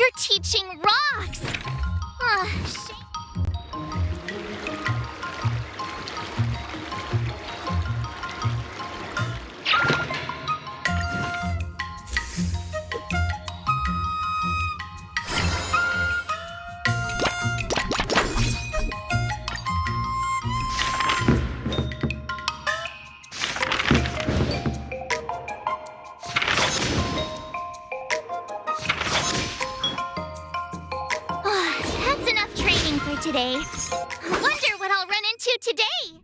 You're teaching rocks! Shame. That's enough training for today. Wonder what I'll run into today.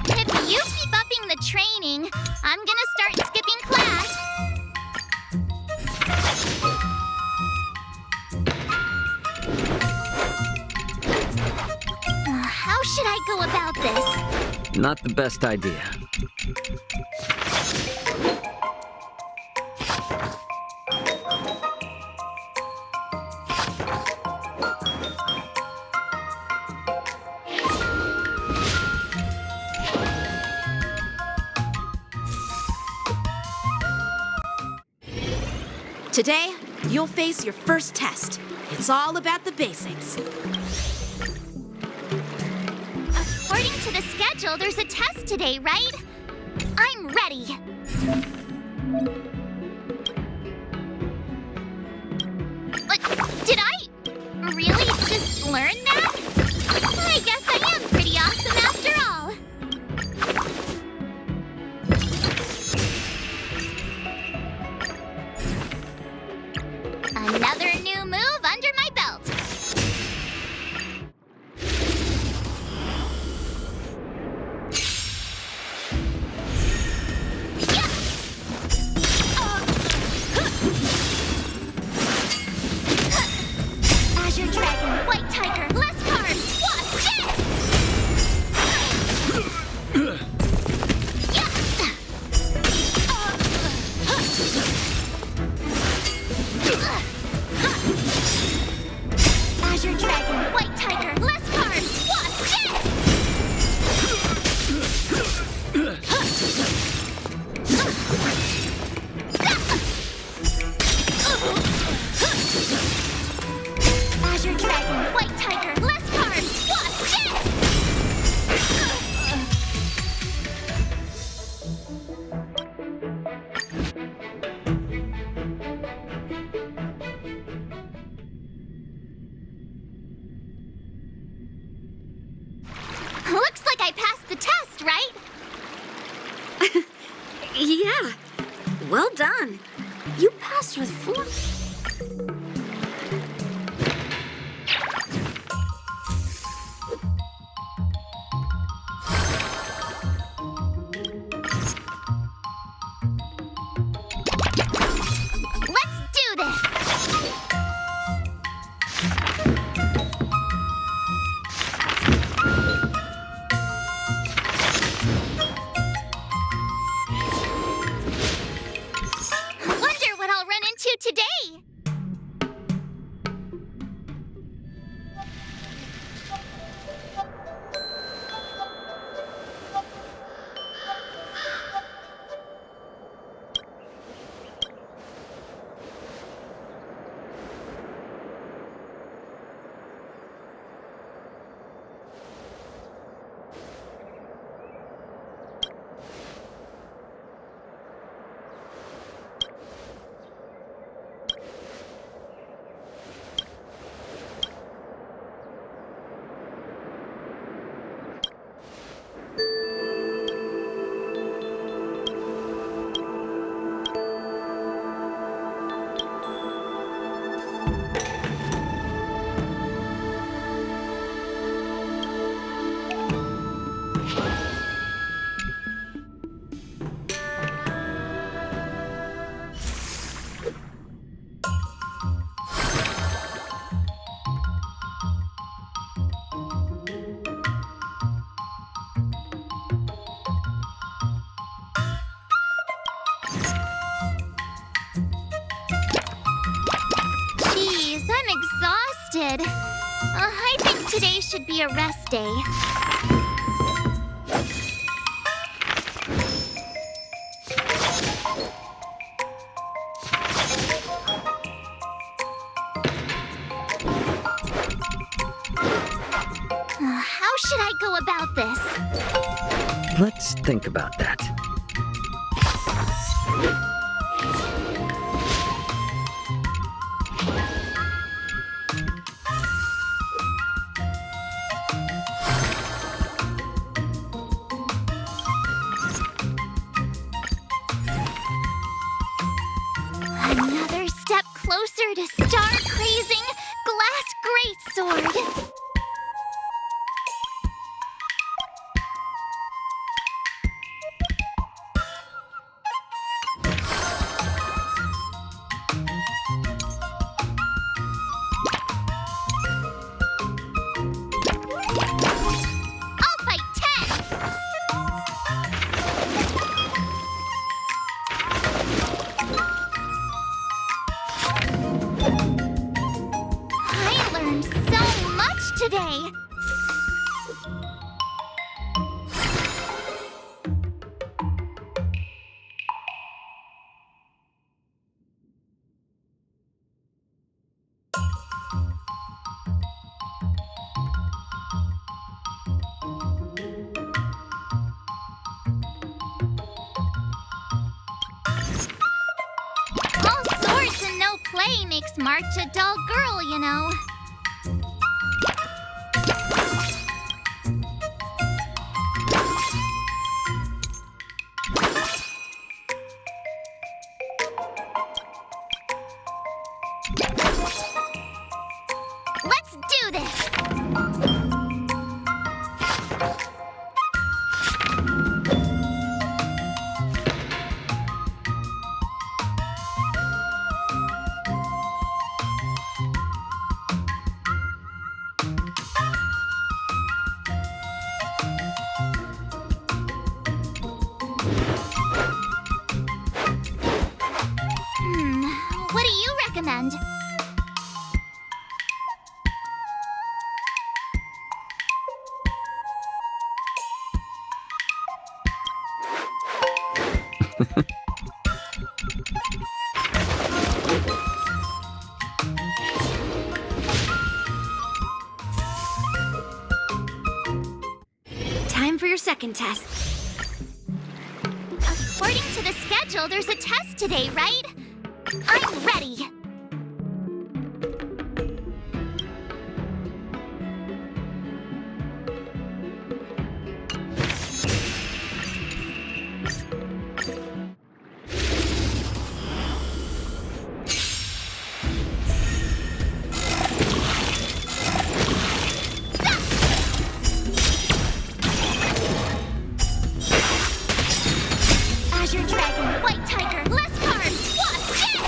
If you keep upping the training, I'm gonna start skipping class. How should I go about this? Not the best idea. Today, you'll face your first test. It's all about the basics. According to the schedule, there's a test today, right? I'm ready. Did I really just learn that? I guess I am pretty awesome after all. Another new move under my belt. Azure Dragon, White Tiger, less carbs, watch Azure Dragon, White Tiger, less carbs, watch Azure Dragon, White Tiger, less carbs, watch Looks like I passed the test, right? Yeah, well done. You passed with 4. Let's do this! Wonder what I'll run into today! excited. I think today should be a rest day. How should I go about this? Let's think about that. Another step closer to star-crazing glass greatsword. I'll fight 10! I learned so much today! All swords and no play makes March a dull girl, you know. Let's do this! What do you recommend? Time for your second test. According to the schedule, there's a test today, right? I'm ready. Azure Dragon, White Tiger, less cards, what's this?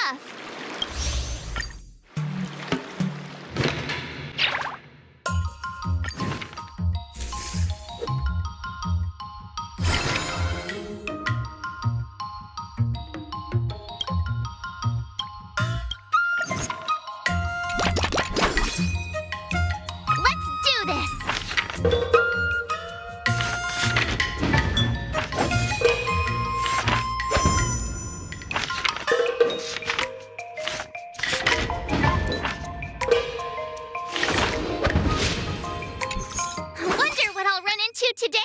stuff. Let's do this. Wonder what I'll run into today.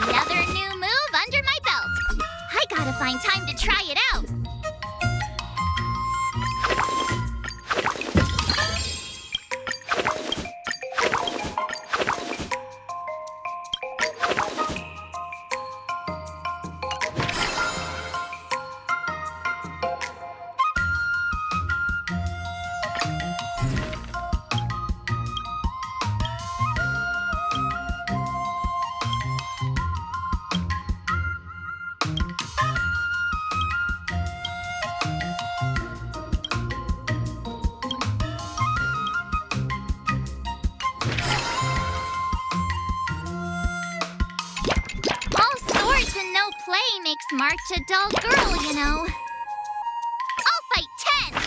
Another new move under my belt. I gotta find time to try it out. All swords and no play makes March a dull girl, you know. I'll fight 10.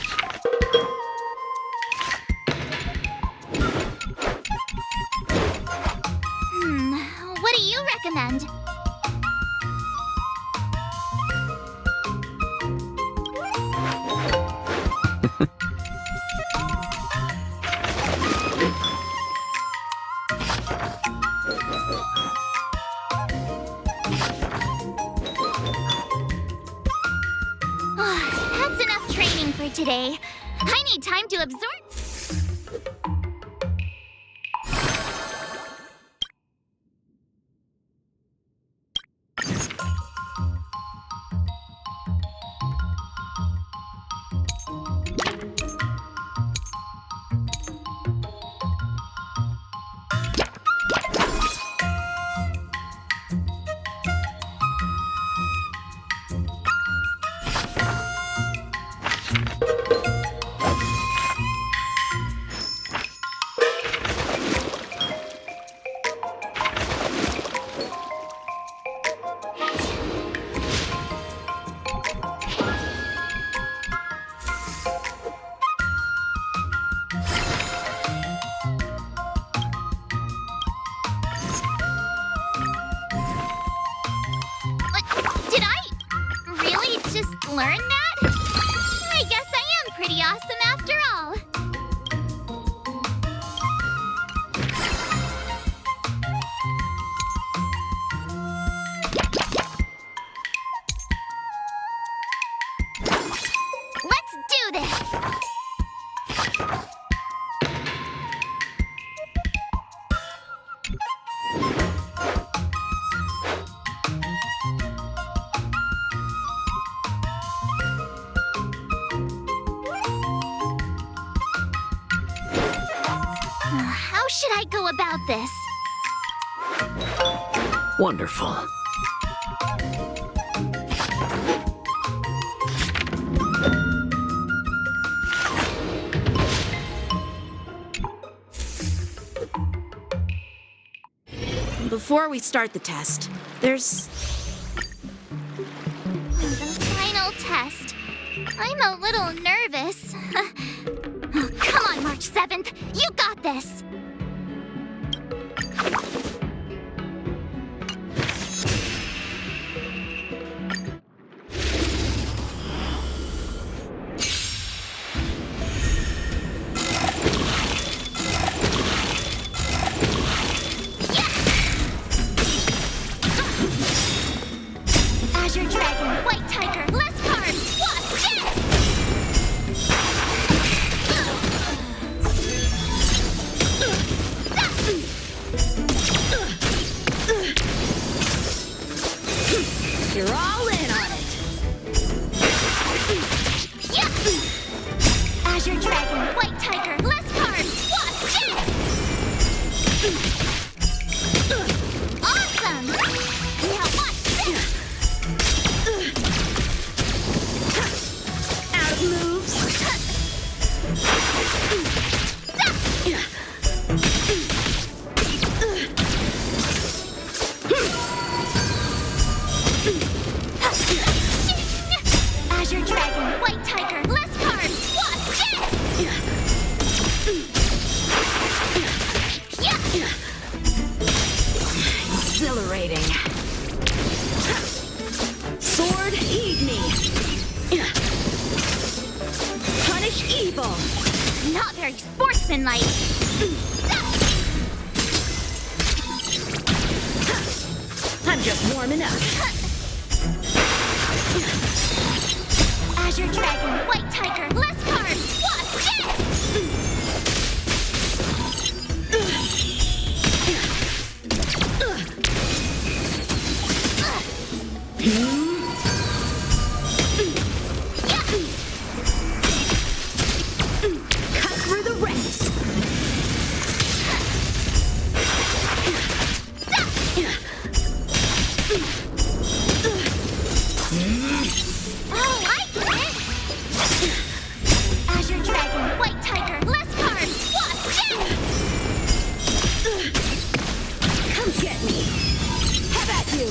What do you recommend? That's enough training for today. I need time to absorb. Did I really just learn that? I guess I am pretty awesome after all. Let's do this! should I go about this? Wonderful. Before we start the test, there's... The final test. I'm a little nervous. Oh, come on, March 7th. You got this. Azure Dragon, White Tiger, less carbs. Watch this! You're all in on it. Yeah! Azure Dragon, White Tiger, less carbs. Watch this! Awesome! Now watch this! Out of moves. Azure Dragon, White Tiger, less carbs. Watch this! Yeah! Exhilarating. Sword, heed me. Punish evil. Not very sportsmanlike. I'm just warming up. Azure Dragon, White Tiger, less carbs. Watch this! Cut through the ranks. Oh, I get it! Azure Dragon, White Tiger, less carbs. Watch this! Come get me. How about you?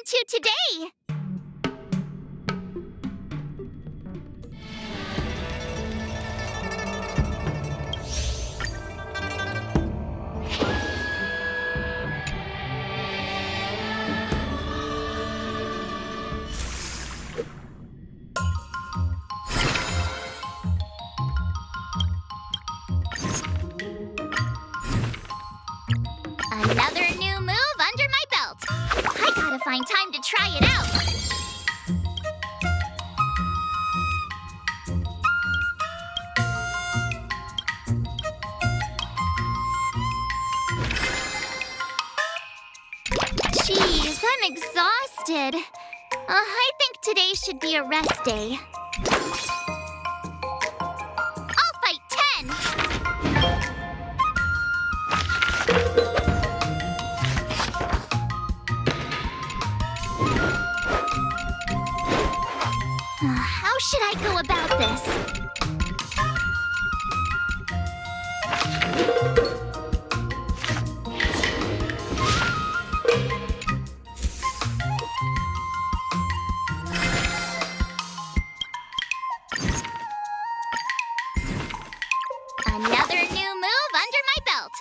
to today? Another new move under my belt. I gotta find time to try it out. Jeez, I'm exhausted. I think today should be a rest day. I'll fight 10! How should I go about this? Another new move under my belt.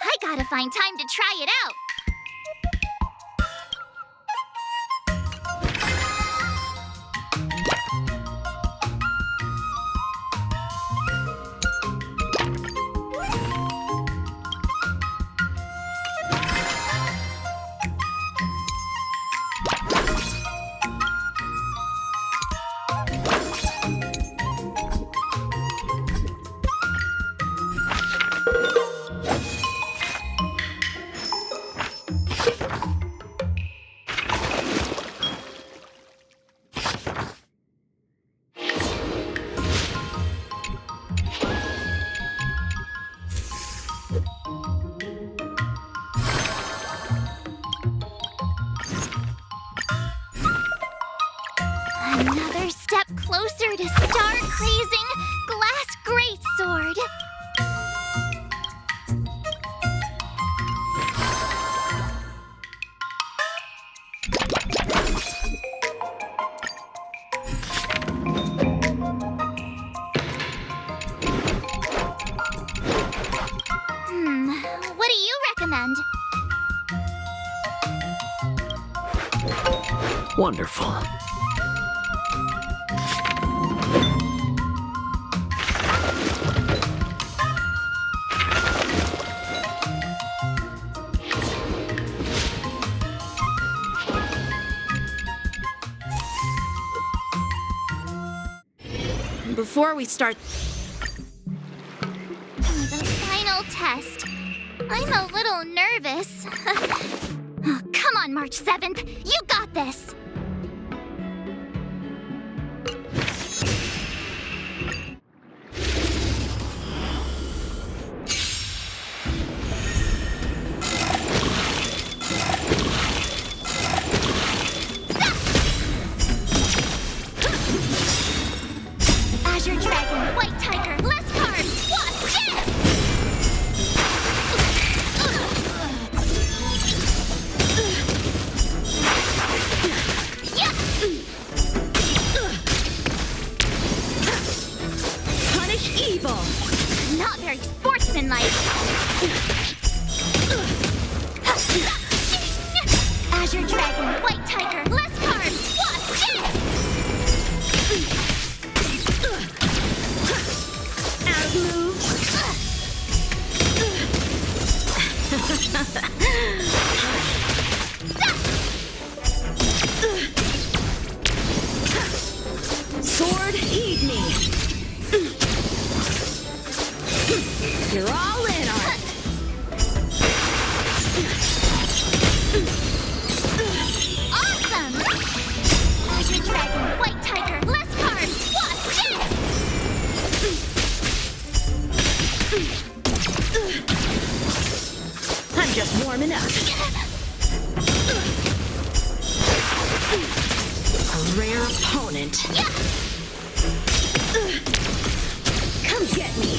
I gotta find time to try it out. Another step closer to star-crazing glass greatsword. What do you recommend? Wonderful. Before we start... The final test. I'm a little nervous. Oh, come on, March 7th. You got this. Azure Dragon, White Tiger, less carbs. Watch this! Punish evil! Not very sportsmanlike. Azure Dragon, White Tiger, less carbs. Watch this! Out of move! Sword, heed me! You're all in on it! Awesome! Azure Dragon, White Tiger, less carbs. Watch this! I'm just warming up. A rare opponent. Come get me.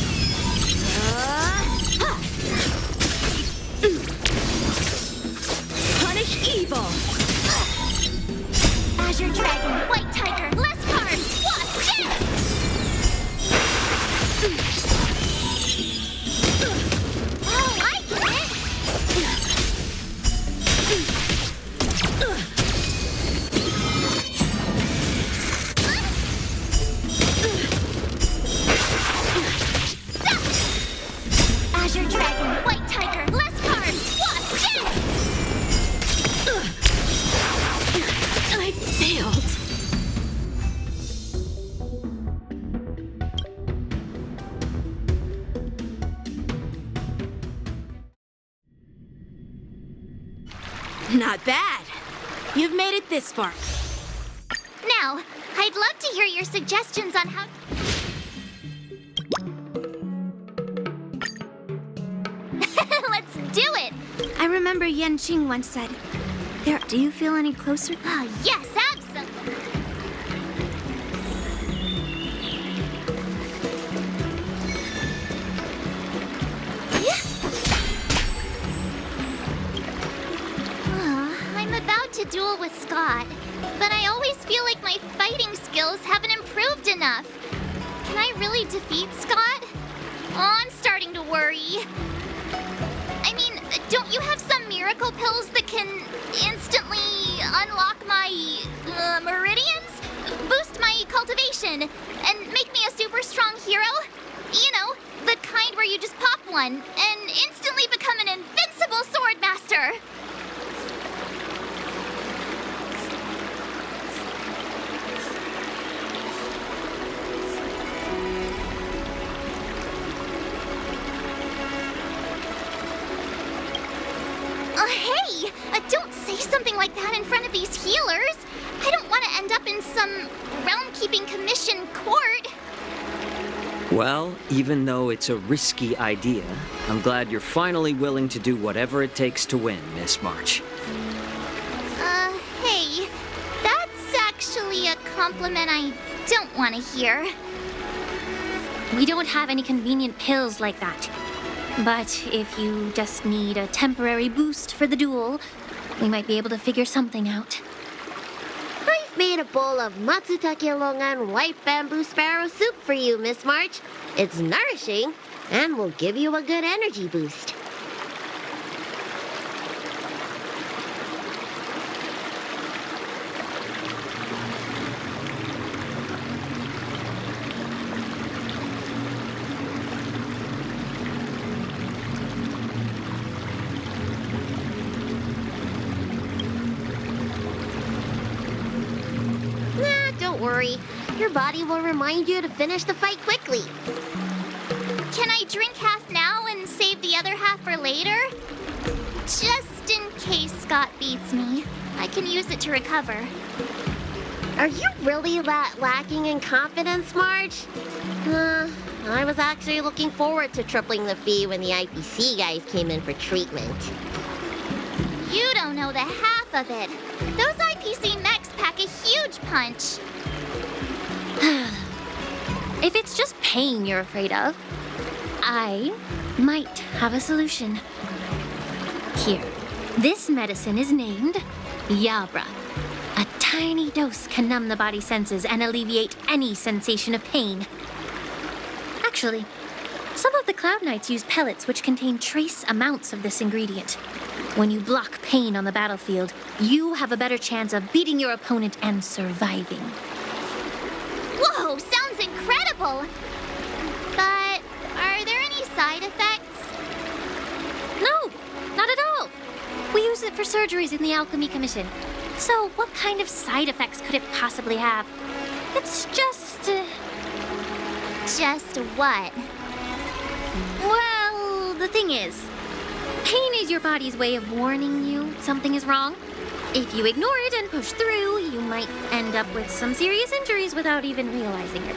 Punish evil. Not bad. You've made it this far. Now, I'd love to hear your suggestions on how... Let's do it! I remember Yan Qing once said, do you feel any closer? Oh, yes, absolutely. I'm about to duel with Scott, but I always feel like my fighting skills haven't improved enough. Can I really defeat Scott? Oh, I'm starting to worry. I mean, don't you have some miracle pills that can instantly unlock my meridians? Boost my cultivation and make me a super strong hero? You know, the kind where you just pop one and instantly become an invincible sword master. Hey! Don't say something like that in front of these healers! I don't want to end up in some realm-keeping commission court! Well, even though it's a risky idea, I'm glad you're finally willing to do whatever it takes to win, Miss March. Hey, that's actually a compliment I don't want to hear. We don't have any convenient pills like that. But if you just need a temporary boost for the duel, we might be able to figure something out. I've made a bowl of matsutake longan white bamboo sparrow soup for you, Miss March. It's nourishing and will give you a good energy boost. Don't worry. Your body will remind you to finish the fight quickly. Can I drink half now and save the other half for later? Just in case Scott beats me. I can use it to recover. Are you really lacking in confidence, Marge? I was actually looking forward to tripling the fee when the IPC guys came in for treatment. You don't know the half of it. Those IPC mechs pack a huge punch. If it's just pain you're afraid of, I might have a solution. Here, this medicine is named Yabra. A tiny dose can numb the body's senses and alleviate any sensation of pain. Actually, some of the Cloud Knights use pellets which contain trace amounts of this ingredient. When you block pain on the battlefield, you have a better chance of beating your opponent and surviving. Whoa, sounds incredible! But are there any side effects? No, not at all. We use it for surgeries in the Alchemy Commission. So what kind of side effects could it possibly have? It's just... Just what? Well, the thing is, pain is your body's way of warning you something is wrong. If you ignore it and push through, you might end up with some serious injuries without even realizing it.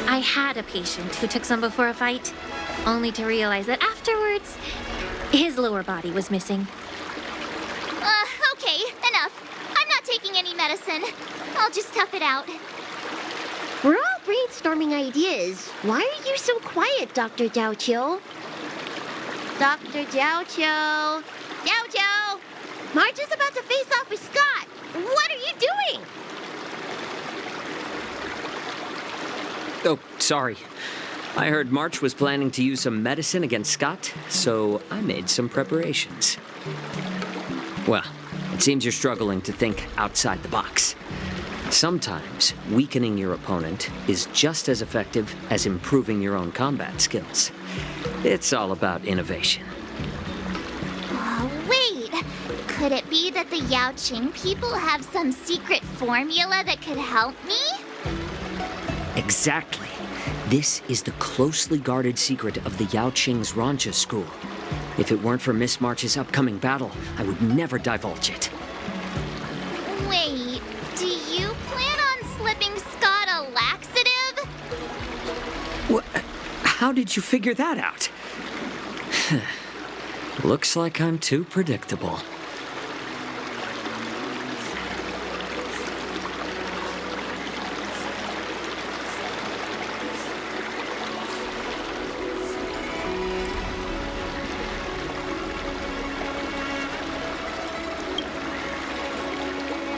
I had a patient who took some before a fight, only to realize that afterwards, his lower body was missing. Okay, enough. I'm not taking any medicine. I'll just tough it out. We're all brainstorming ideas. Why are you so quiet, Dr. Jiaoqiu? Dr. Jiaoqiu! Jiaoqiu! Marge is about to face off with Scott. What are you doing? Oh, sorry. I heard March was planning to use some medicine against Scott, so I made some preparations. Well, it seems you're struggling to think outside the box. Sometimes weakening your opponent is just as effective as improving your own combat skills. It's all about innovation. Oh, wait. Could it be that the Yaoqing people have some secret formula that could help me? Exactly. This is the closely guarded secret of the Yaoqing's Rancha school. If it weren't for Miss March's upcoming battle, I would never divulge it. Wait, do you plan on slipping Scott a laxative? How did you figure that out? Looks like I'm too predictable.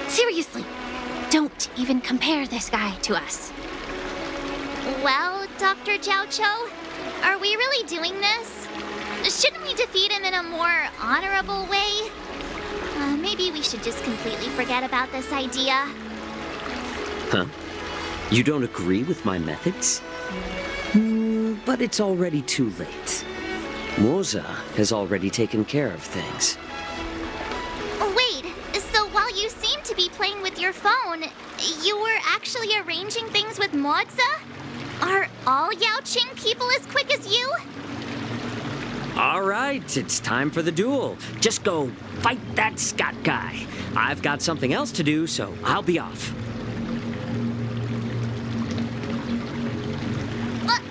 Seriously, don't even compare this guy to us. Well, Dr. Jiaoqiu, are we really doing this? Shouldn't we defeat him in a more honorable way? Maybe we should just completely forget about this idea. Huh? You don't agree with my methods? But it's already too late. Moza has already taken care of things. Wait, so while you seem to be playing with your phone, you were actually arranging things with Moza? Are all Yaoqing people as quick as you? All right, it's time for the duel. Just go fight that Scott guy. I've got something else to do, so I'll be off.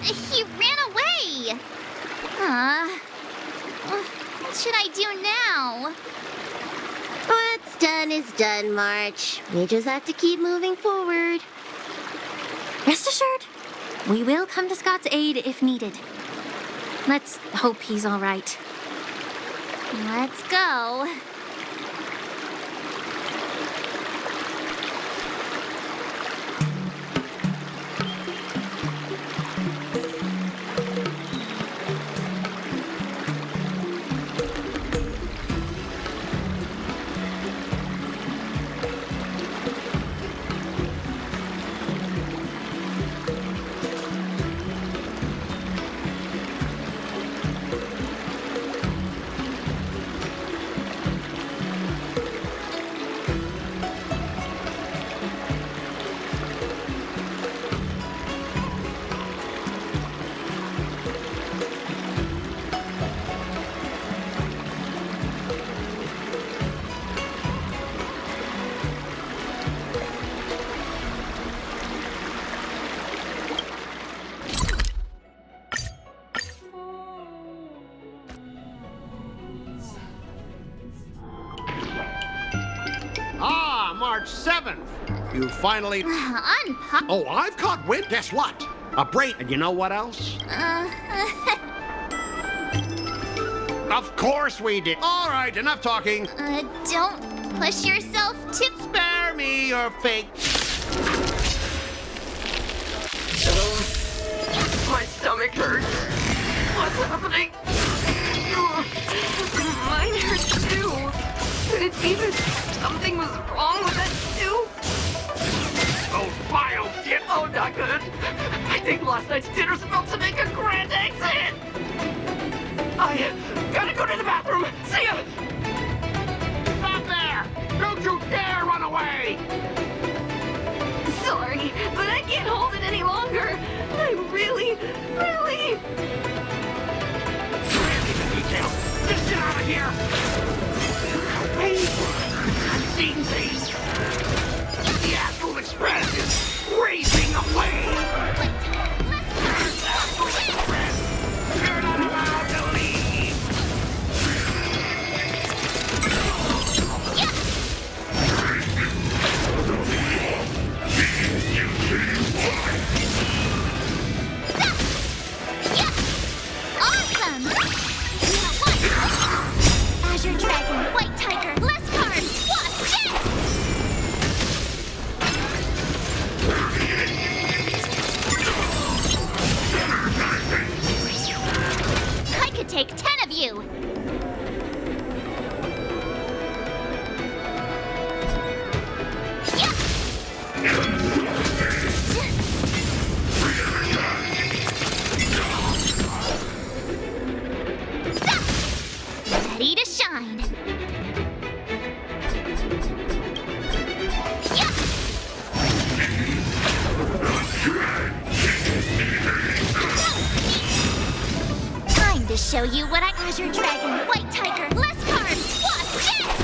He ran away! What should I do now? What's done is done, March. We just have to keep moving forward. Rest assured, we will come to Scott's aid if needed. Let's hope he's all right. Let's go. March 7th. You finally... Oh, I've caught wind. Guess what? A break. And you know what else? Of course we did. All right, enough talking. Don't push yourself too... Spare me your fake... My stomach hurts. What's happening? Mine hurts too. Could it be that something was wrong with that too? Oh, vile shit! Oh, not good. I think last night's dinner's about to make a grand exit. I gotta go to the bathroom. See ya! Stop there! Don't you dare run away! Sorry, but I can't hold it any longer. I really... Detail. Just get out of here! Wait! I've seen these! The Astral Express is racing away! Astral Express! You're not allowed to leave! Awesome! Now what? Azure Dragon, White Tiger, less cards! Watch this! to show you what I... Azure Dragon, White Tiger, less carbs, Wasp, yes!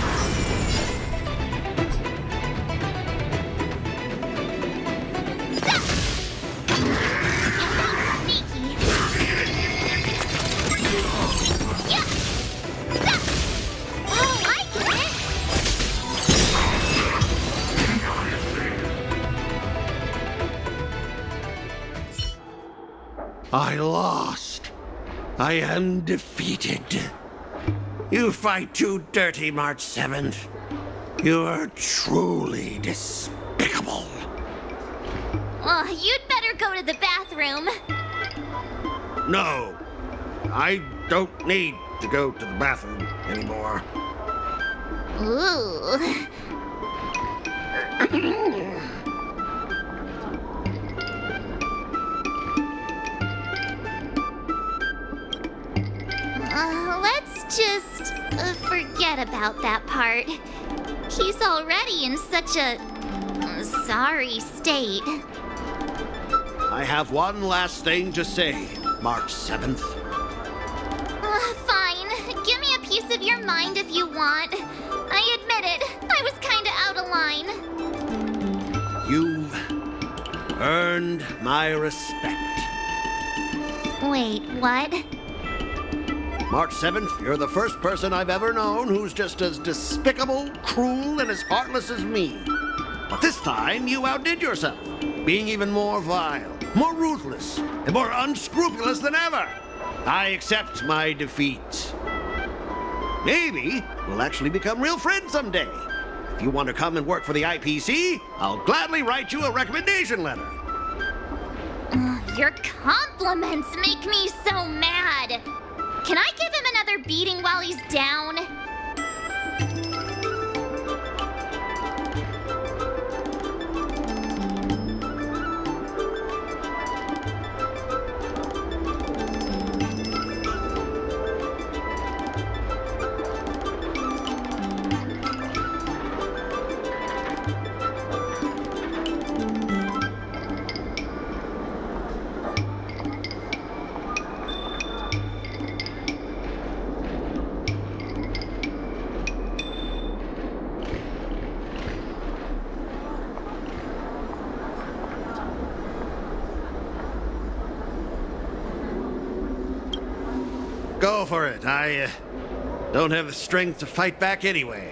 I lost. I am defeated. You fight too dirty, March 7th. You are truly despicable. Oh, you'd better go to the bathroom. No, I don't need to go to the bathroom anymore. Ooh. Let's just forget about that part. He's already in such a sorry state. I have one last thing to say, March 7th. Fine. Give me a piece of your mind if you want. I admit it. I was kinda out of line. You've earned my respect. Wait, what? March 7th, you're the first person I've ever known who's just as despicable, cruel, and as heartless as me. But this time, you outdid yourself, being even more vile, more ruthless, and more unscrupulous than ever. I accept my defeat. Maybe we'll actually become real friends someday. If you want to come and work for the IPC, I'll gladly write you a recommendation letter. Your compliments make me so mad. Can I give him another beating while he's down? Go for it. I don't have the strength to fight back anyway.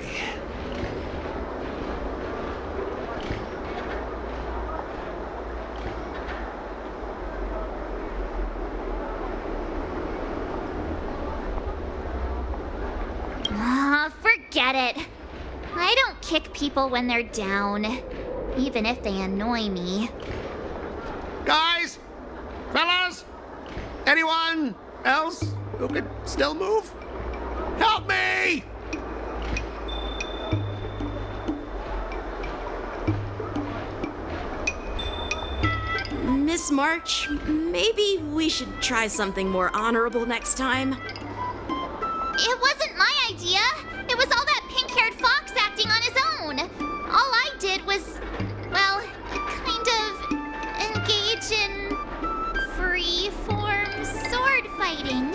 Forget it. I don't kick people when they're down, even if they annoy me. Guys? Fellas? Anyone else who can still move? Help me! Miss March, maybe we should try something more honorable next time. It wasn't my idea. It was all that pink-haired fox acting on his own. All I did was, well, kind of engage in free-form sword fighting.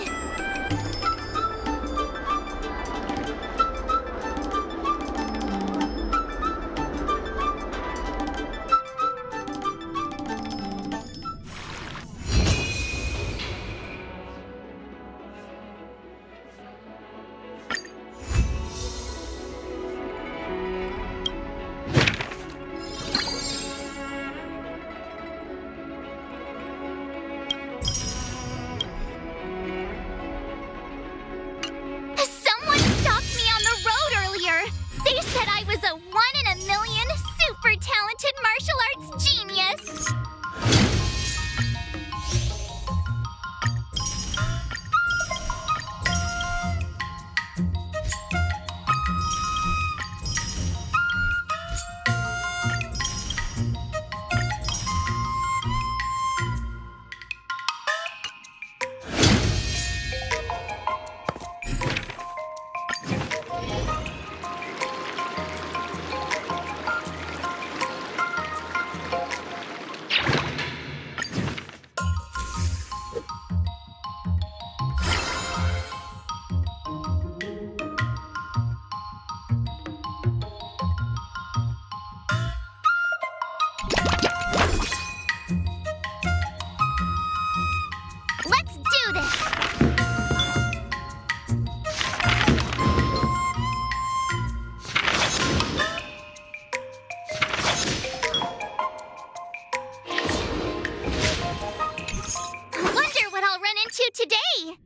into today?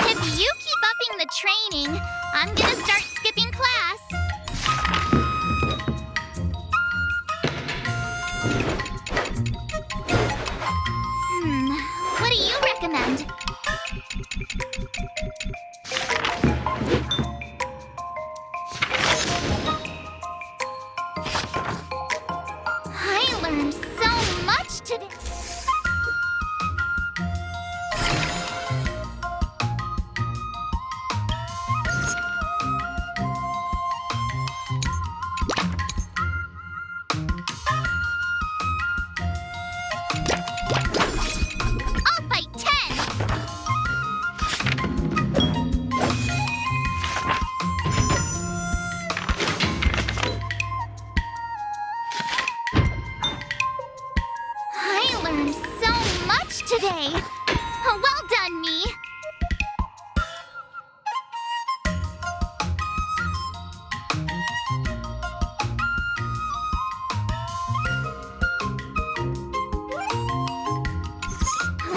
If you keep upping the training, I'm gonna start skipping class. What do you recommend? I learned so much today. I'll fight 10. I learned so much today. Well done, me.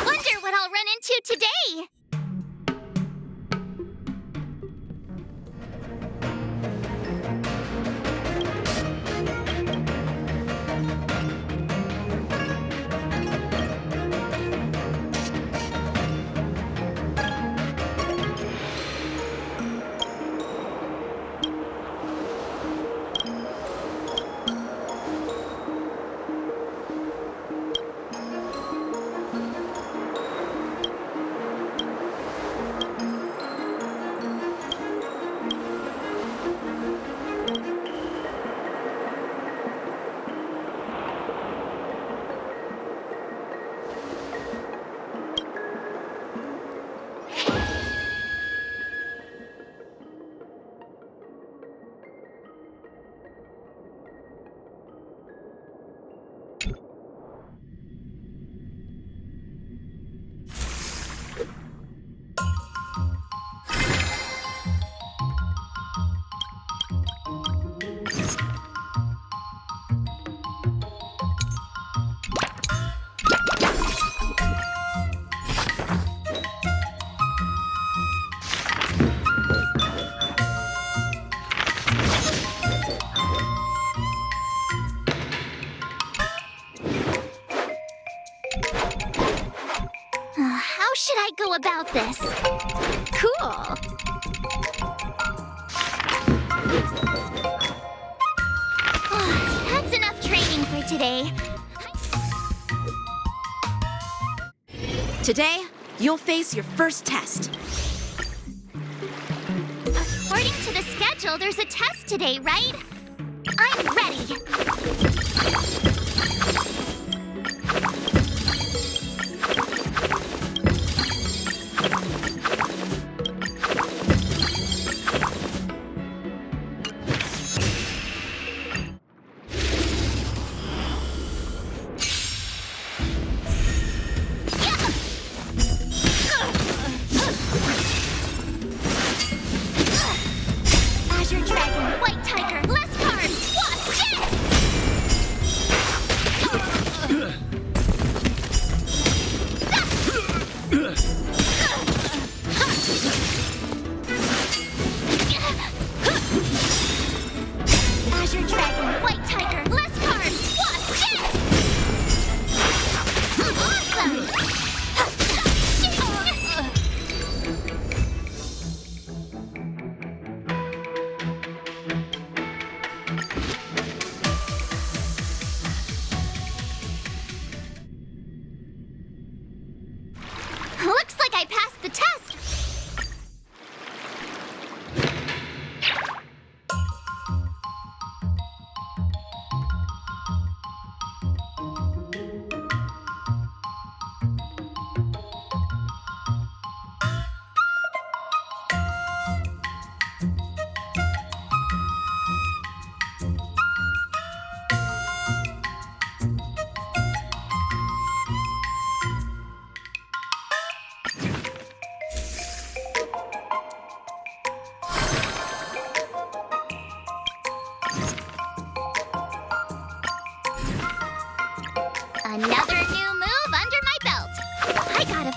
Wonder what I'll run into today. How should I go about this? Cool. That's enough training for today. Today, you'll face your first test. According to the schedule, there's a test today, right? I'm ready.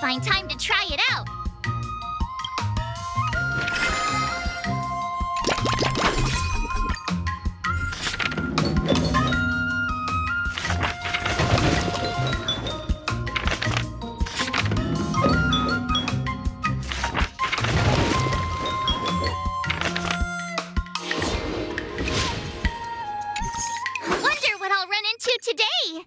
find time to try it out. Wonder what I'll run into today.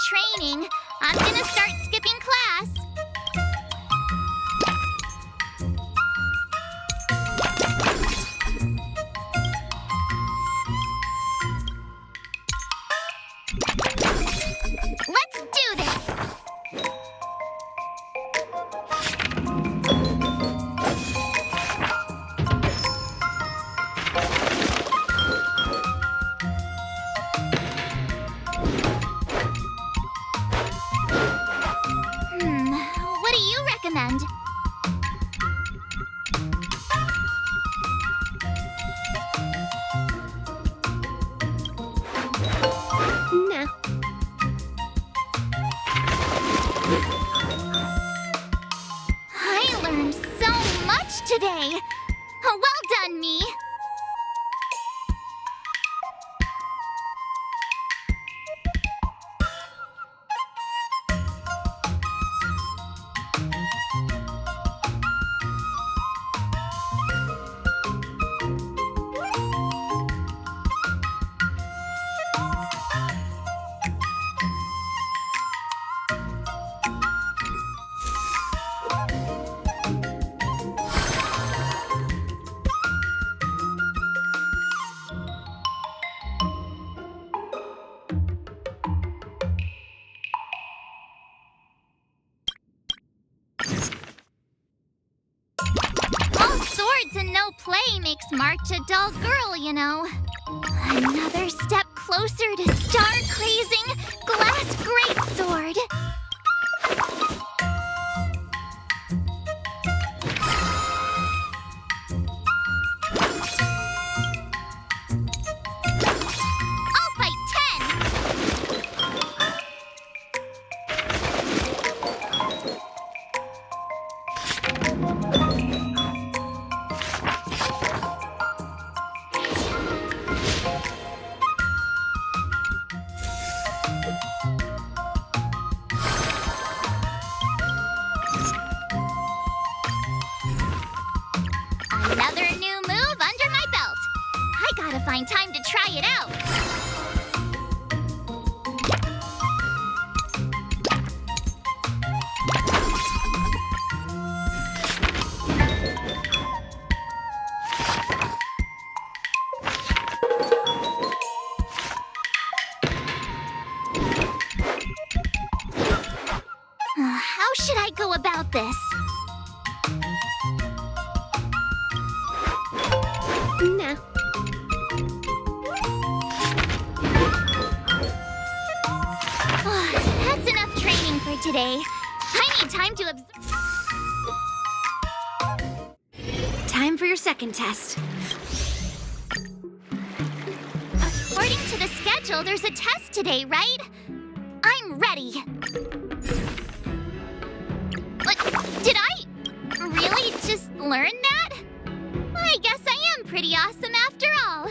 training. I'm gonna start skipping class. Let's do this! What do you recommend? Nah. and no play makes March a dull girl, you know. Another step closer to star-crazing glass greatsword. I'll fight 10. Another new move under my belt. I gotta find time to try it out. How should I go about this? Nah. That's enough training for today. I need time to Time for your second test. According to the schedule, there's a test today, right? I'm ready. What? Did I really just learn that? I guess I am pretty awesome after all.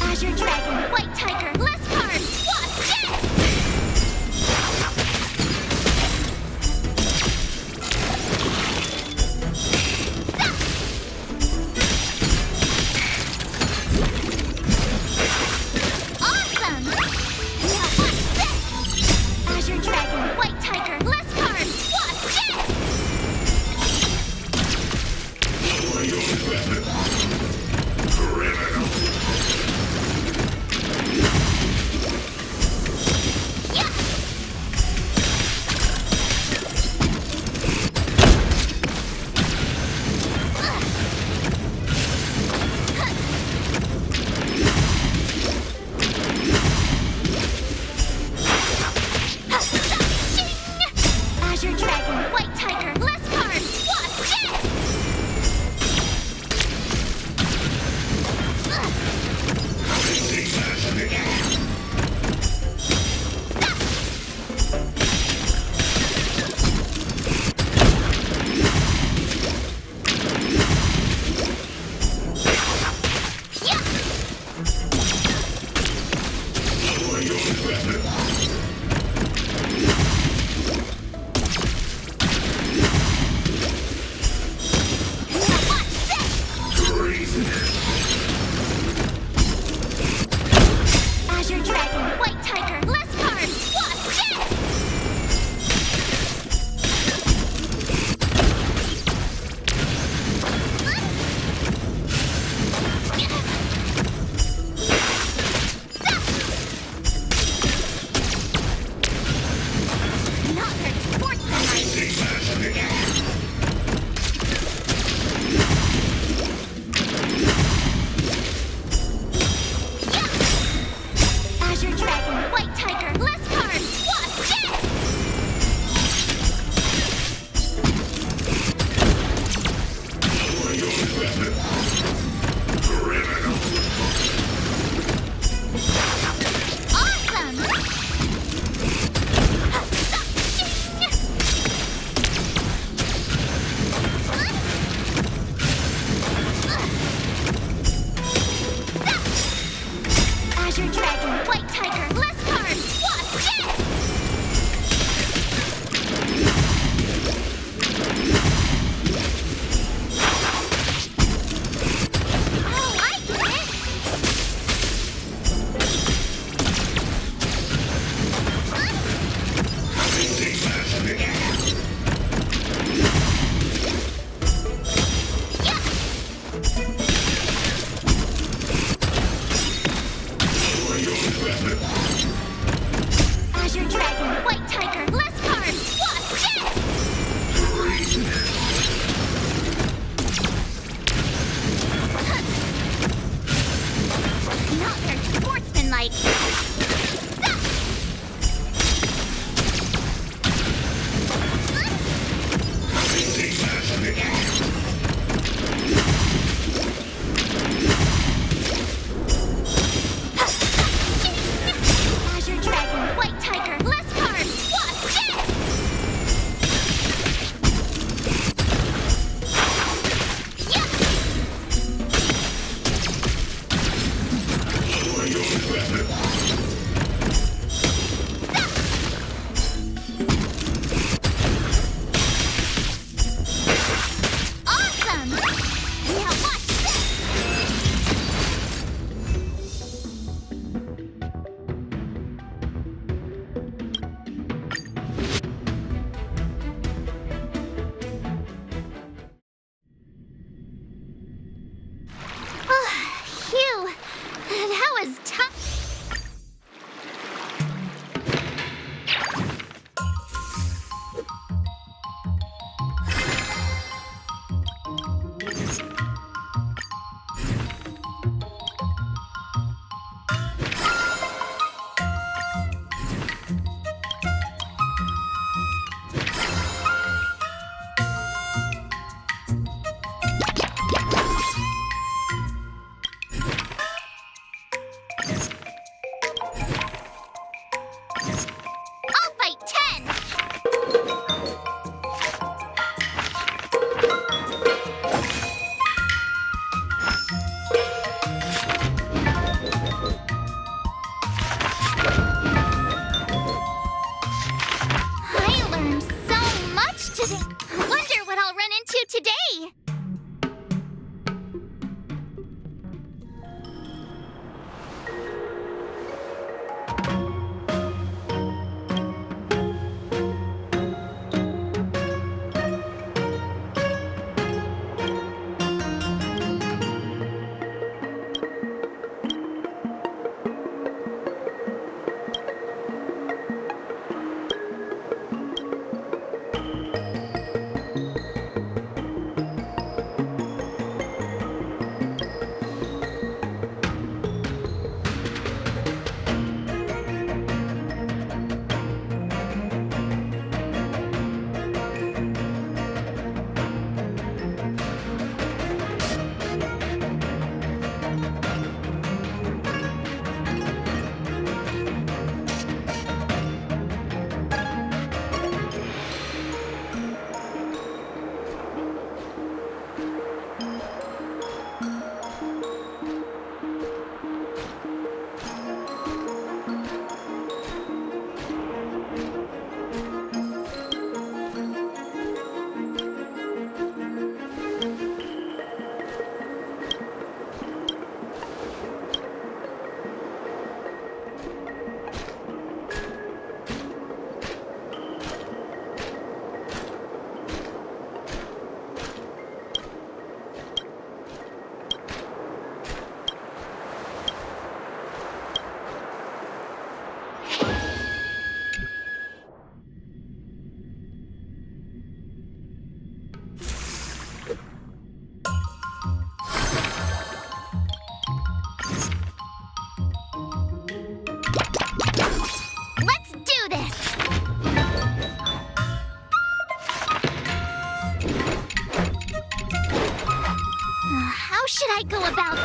Azure Dragon, White Tiger, less cards, watch this! Awesome! Now watch this! Azure Dragon, White Tiger, less cards, watch this! Yeah! Azure Dragon, White Tiger, less cards, watch this! Yeah! Now watch this! Azure Dragon, White Tiger, less cards, watch this!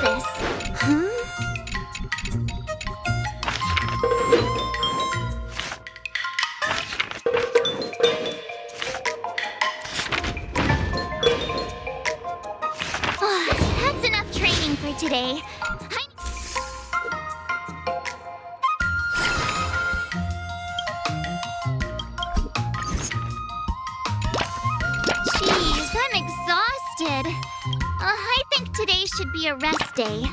this. That's enough training for today. Jeez, I'm exhausted. I think today should be a rest day.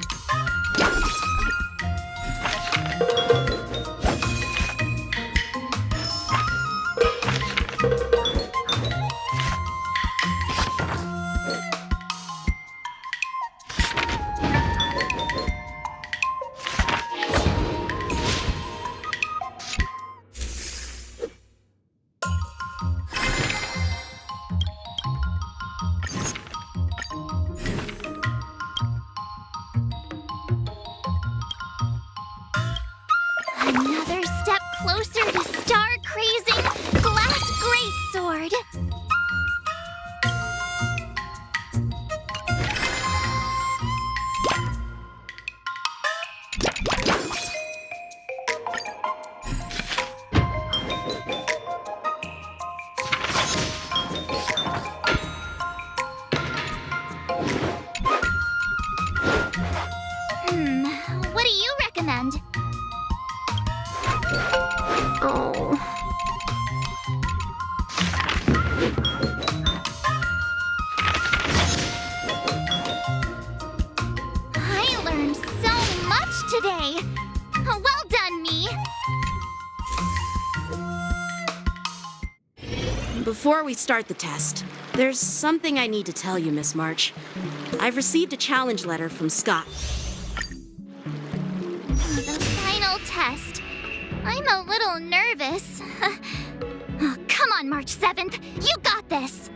Another step closer to star-crazing glass greatsword. What do you recommend? Oh. I learned so much today. Well done, me. Before we start the test, there's something I need to tell you, Miss March. I've received a challenge letter from Scott. The final test. I'm a little nervous. Oh, come on, March 7th. You got this.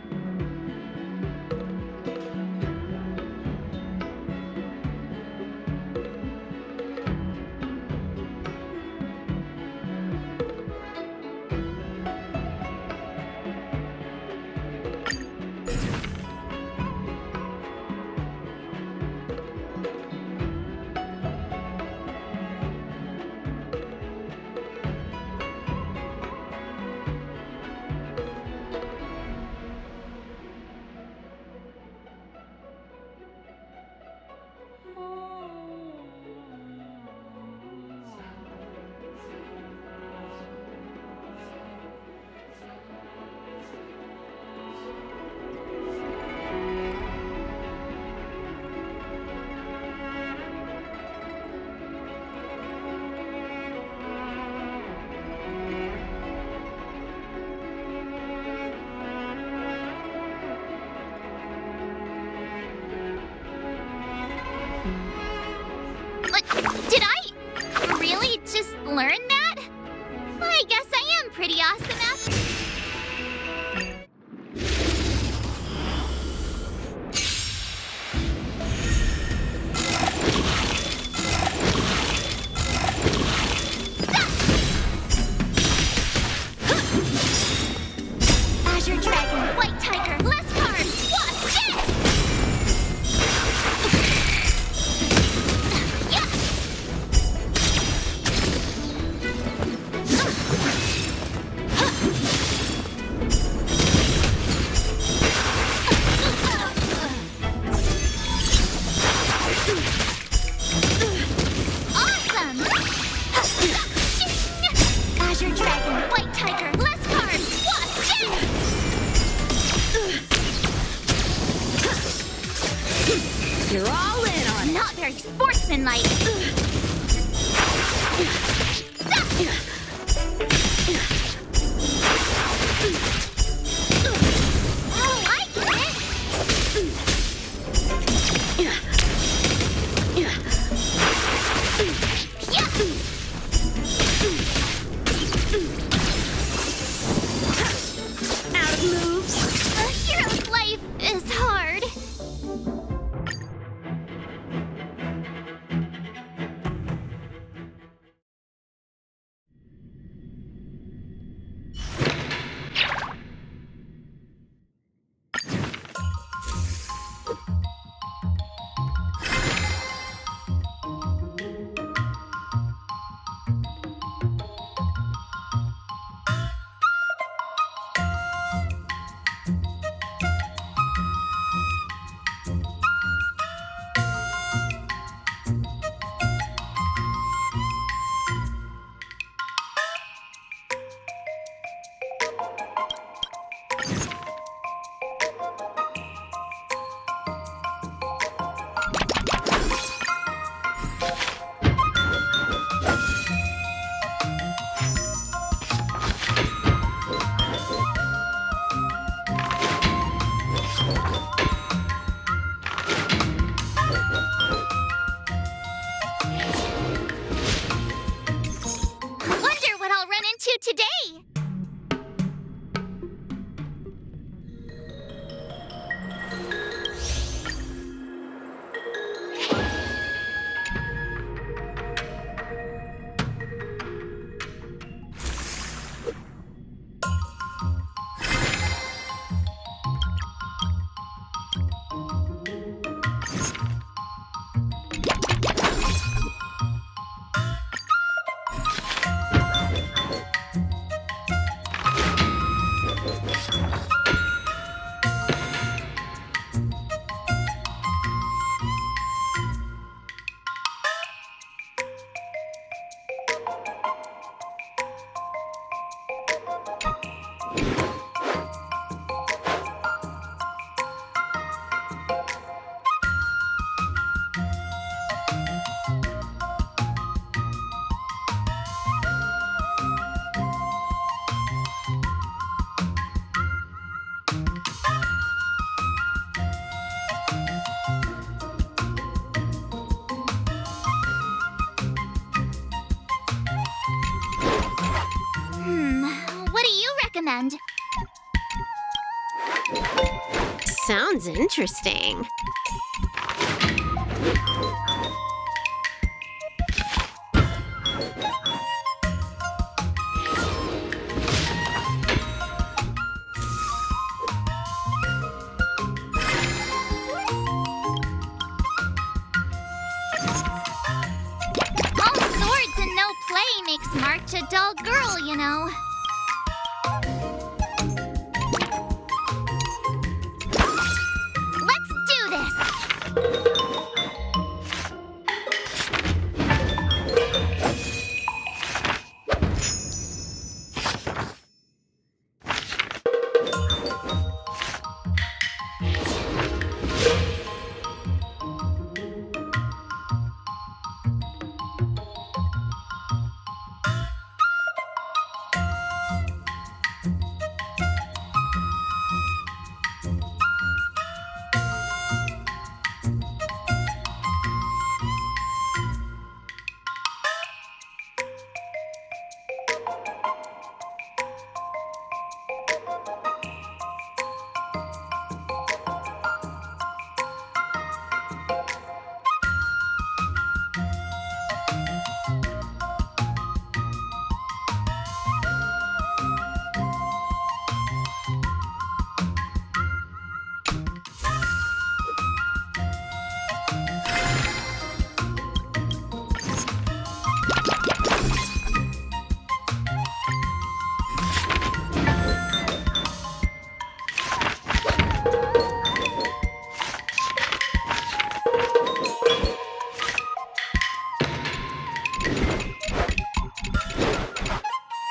Did I really just learn that? I guess I am pretty awesome after. Azure Dragon, White Tiger, less cards, watch it! Awesome! Azure Dragon, White Tiger, less cards, watch it! You're all in on it. Not very sportsmanlike. Oh, I get it. Yeah. Out of moves. A hero's life is hard. What do you recommend? Sounds interesting. All swords and no play makes March a dull girl, you know. Let's do this!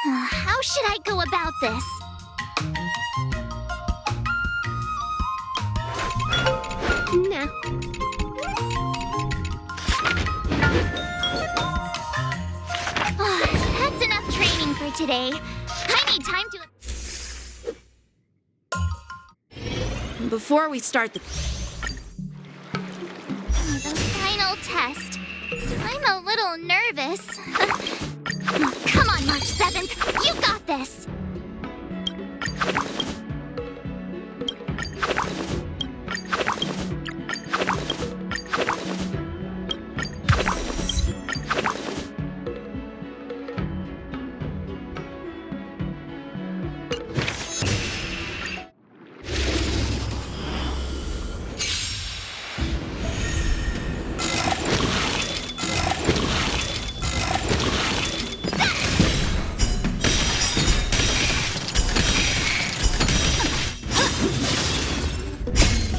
How should I go about this? Nah. That's enough training for today. I need time to... Before we start the... The final test. I'm a little nervous. Come on, March 7th. You got this.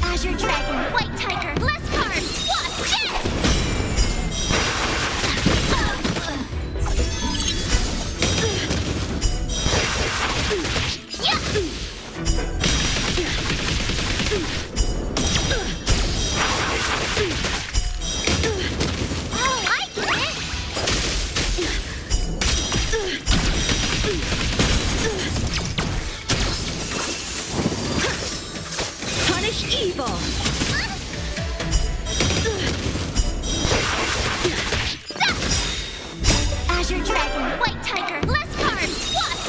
Azure Dragon, White Tiger, less cards. Watch this! Yeah! Oh, I get it! Punish evil! Azure Dragon, White Tiger, less cards. Watch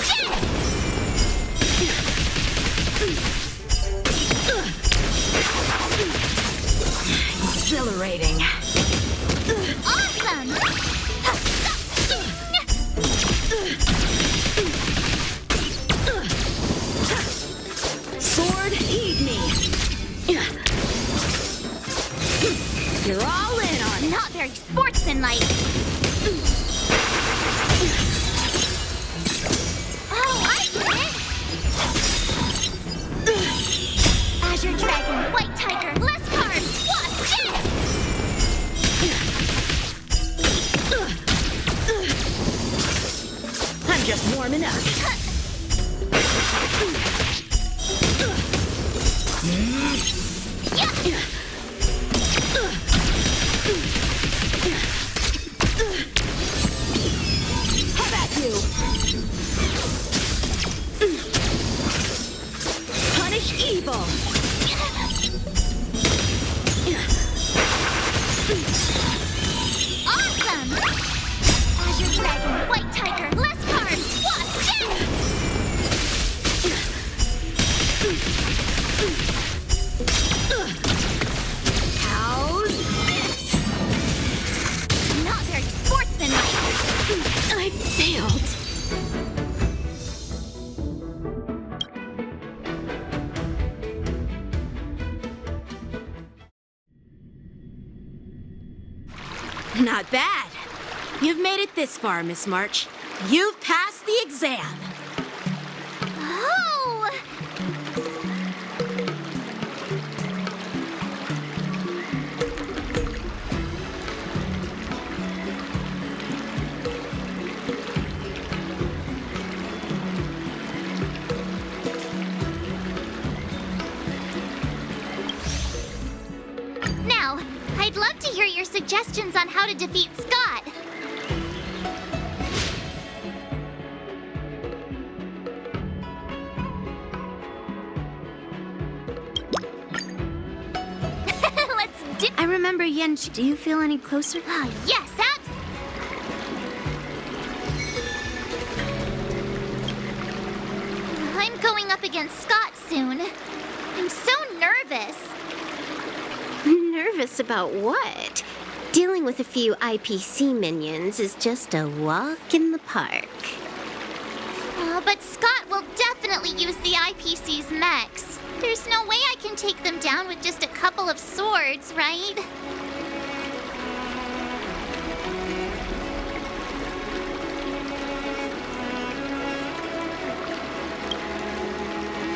Exhilarating. it! Awesome! Sword, eat me! You're all in on it! Not very sportsmanlike. Oh, I get it! Azure Dragon, White Tiger, less cards. Watch I'm just warming up. How about you? Punish evil. Awesome! Azure Dragon, White Tiger, less cards, Wasp, down! How's this? Not very sportsmanlike. I failed. Not bad. You've made it this far, Miss March. You've passed the exam. Oh! Now, I'd love to hear your suggestions on how to defeat Scott. Let's do. I remember Yen. Do you feel any closer? Ah, yes, I'm going up against Scott soon. I'm so nervous. Nervous about what? Dealing with a few IPC minions is just a walk in the park. But Scott will definitely use the IPC's mechs. There's no way I can take them down with just a couple of swords, right?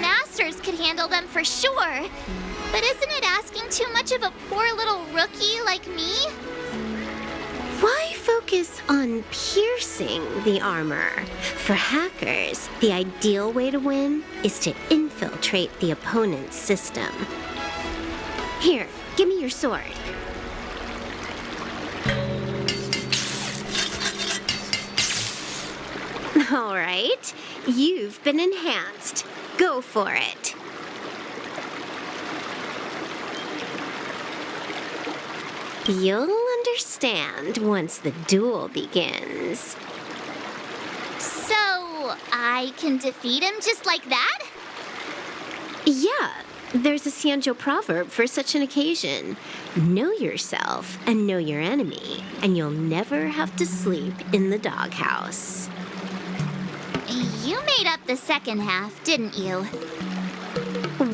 Masters could handle them for sure. But isn't it asking too much of a poor little rookie like me? Why focus on piercing the armor? For hackers, the ideal way to win is to infiltrate the opponent's system. Here, give me your sword. All right, you've been enhanced. Go for it. You'll understand once the duel begins. So, I can defeat him just like that? Yeah, there's a Xianzhou proverb for such an occasion. Know yourself and know your enemy, and you'll never have to sleep in the doghouse. You made up the second half, didn't you?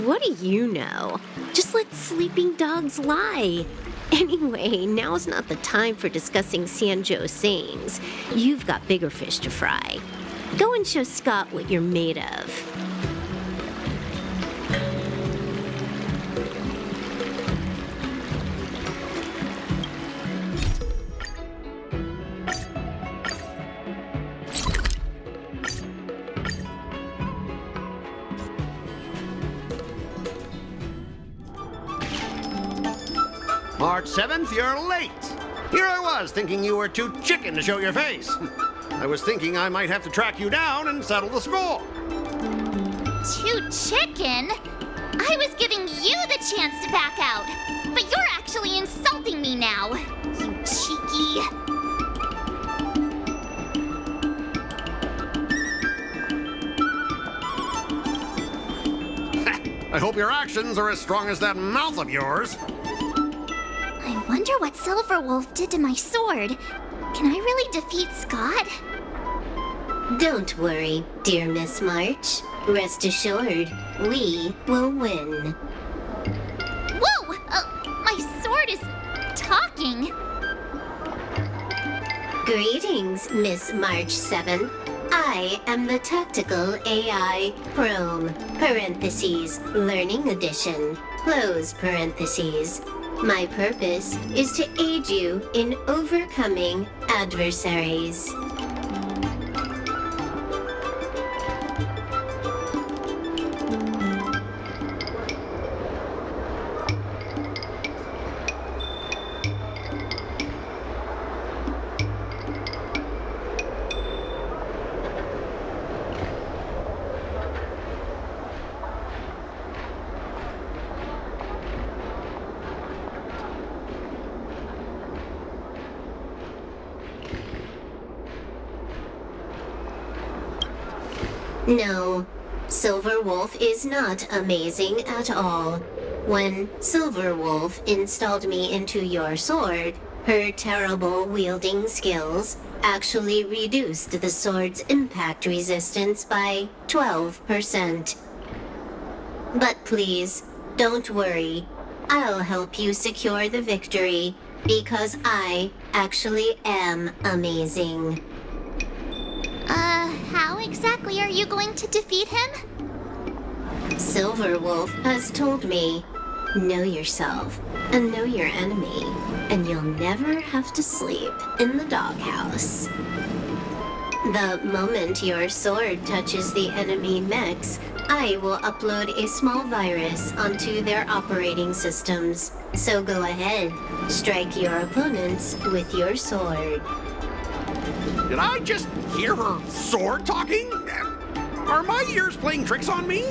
What do you know? Just let sleeping dogs lie. Anyway, now's not the time for discussing Xianzhou sayings. You've got bigger fish to fry. Go and show Scott what you're made of. March 7th, you're late. Here I was, thinking you were too chicken to show your face. I was thinking I might have to track you down and settle the score. Too chicken? I was giving you the chance to back out. But you're actually insulting me now. You cheeky. I hope your actions are as strong as that mouth of yours. I wonder what Silverwolf did to my sword. Can I really defeat Scott? Don't worry, dear Miss March. Rest assured, we will win. Whoa! My sword is talking. Greetings, Miss March 7. I am the Tactical AI Chrome, parentheses, Learning Edition, close parentheses. My purpose is to aid you in overcoming adversaries. No, Silver Wolf is not amazing at all. When Silver Wolf installed me into your sword, her terrible wielding skills actually reduced the sword's impact resistance by 12%. But please, don't worry. I'll help you secure the victory, because I actually am amazing. How exactly are you going to defeat him? Silver Wolf has told me, know yourself and know your enemy, and you'll never have to sleep in the doghouse. The moment your sword touches the enemy mechs, I will upload a small virus onto their operating systems. So go ahead, strike your opponents with your sword. Did I just hear her sword talking? Are my ears playing tricks on me?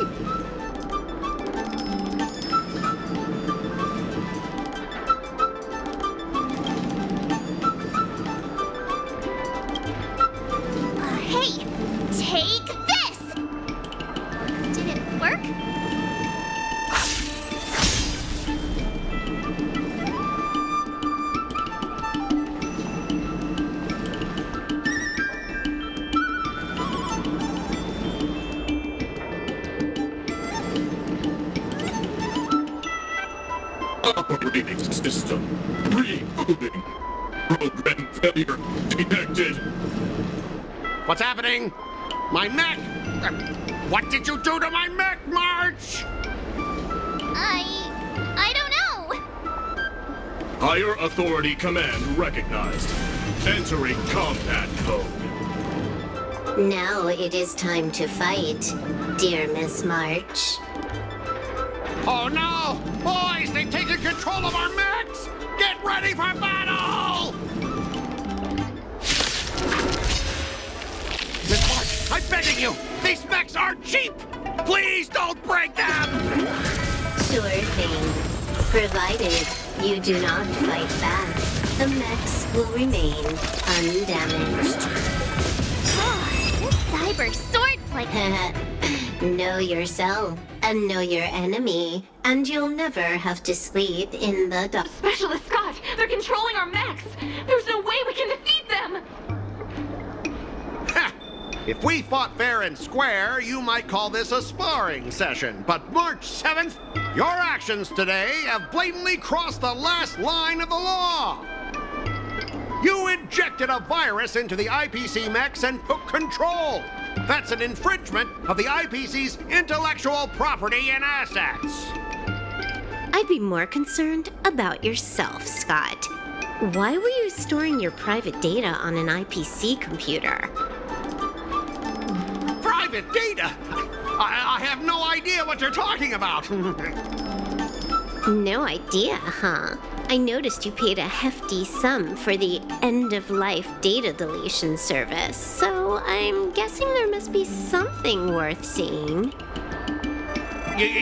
Hey, take this! Did it work? Operating system rebooting. Program failure detected. What's happening? My mech! What did you do to my mech, March? I don't know. Higher authority command recognized. Entering combat code. Now it is time to fight, dear Miss March. Oh no! Boys, they've taken control of our mechs! Get ready for battle! Miss March, I'm begging you! These mechs are cheap! Please don't break them! Sure thing. Provided you do not fight back, the mechs will remain undamaged. This cyber swordplay. Know yourself and know your enemy, and you'll never have to sleep in the dark. Specialist Scott, they're controlling our mechs. There's no way we can defeat them. Ha! If we fought fair and square, you might call this a sparring session. But March 7th, your actions today have blatantly crossed the last line of the law. You injected a virus into the IPC mechs and took control. That's an infringement of the IPC's intellectual property and assets. I'd be more concerned about yourself, Scott. Why were you storing your private data on an IPC computer? Private data? I have no idea what you're talking about. No idea, huh? I noticed you paid a hefty sum for the end-of-life data deletion service, so I'm guessing there must be something worth seeing. You,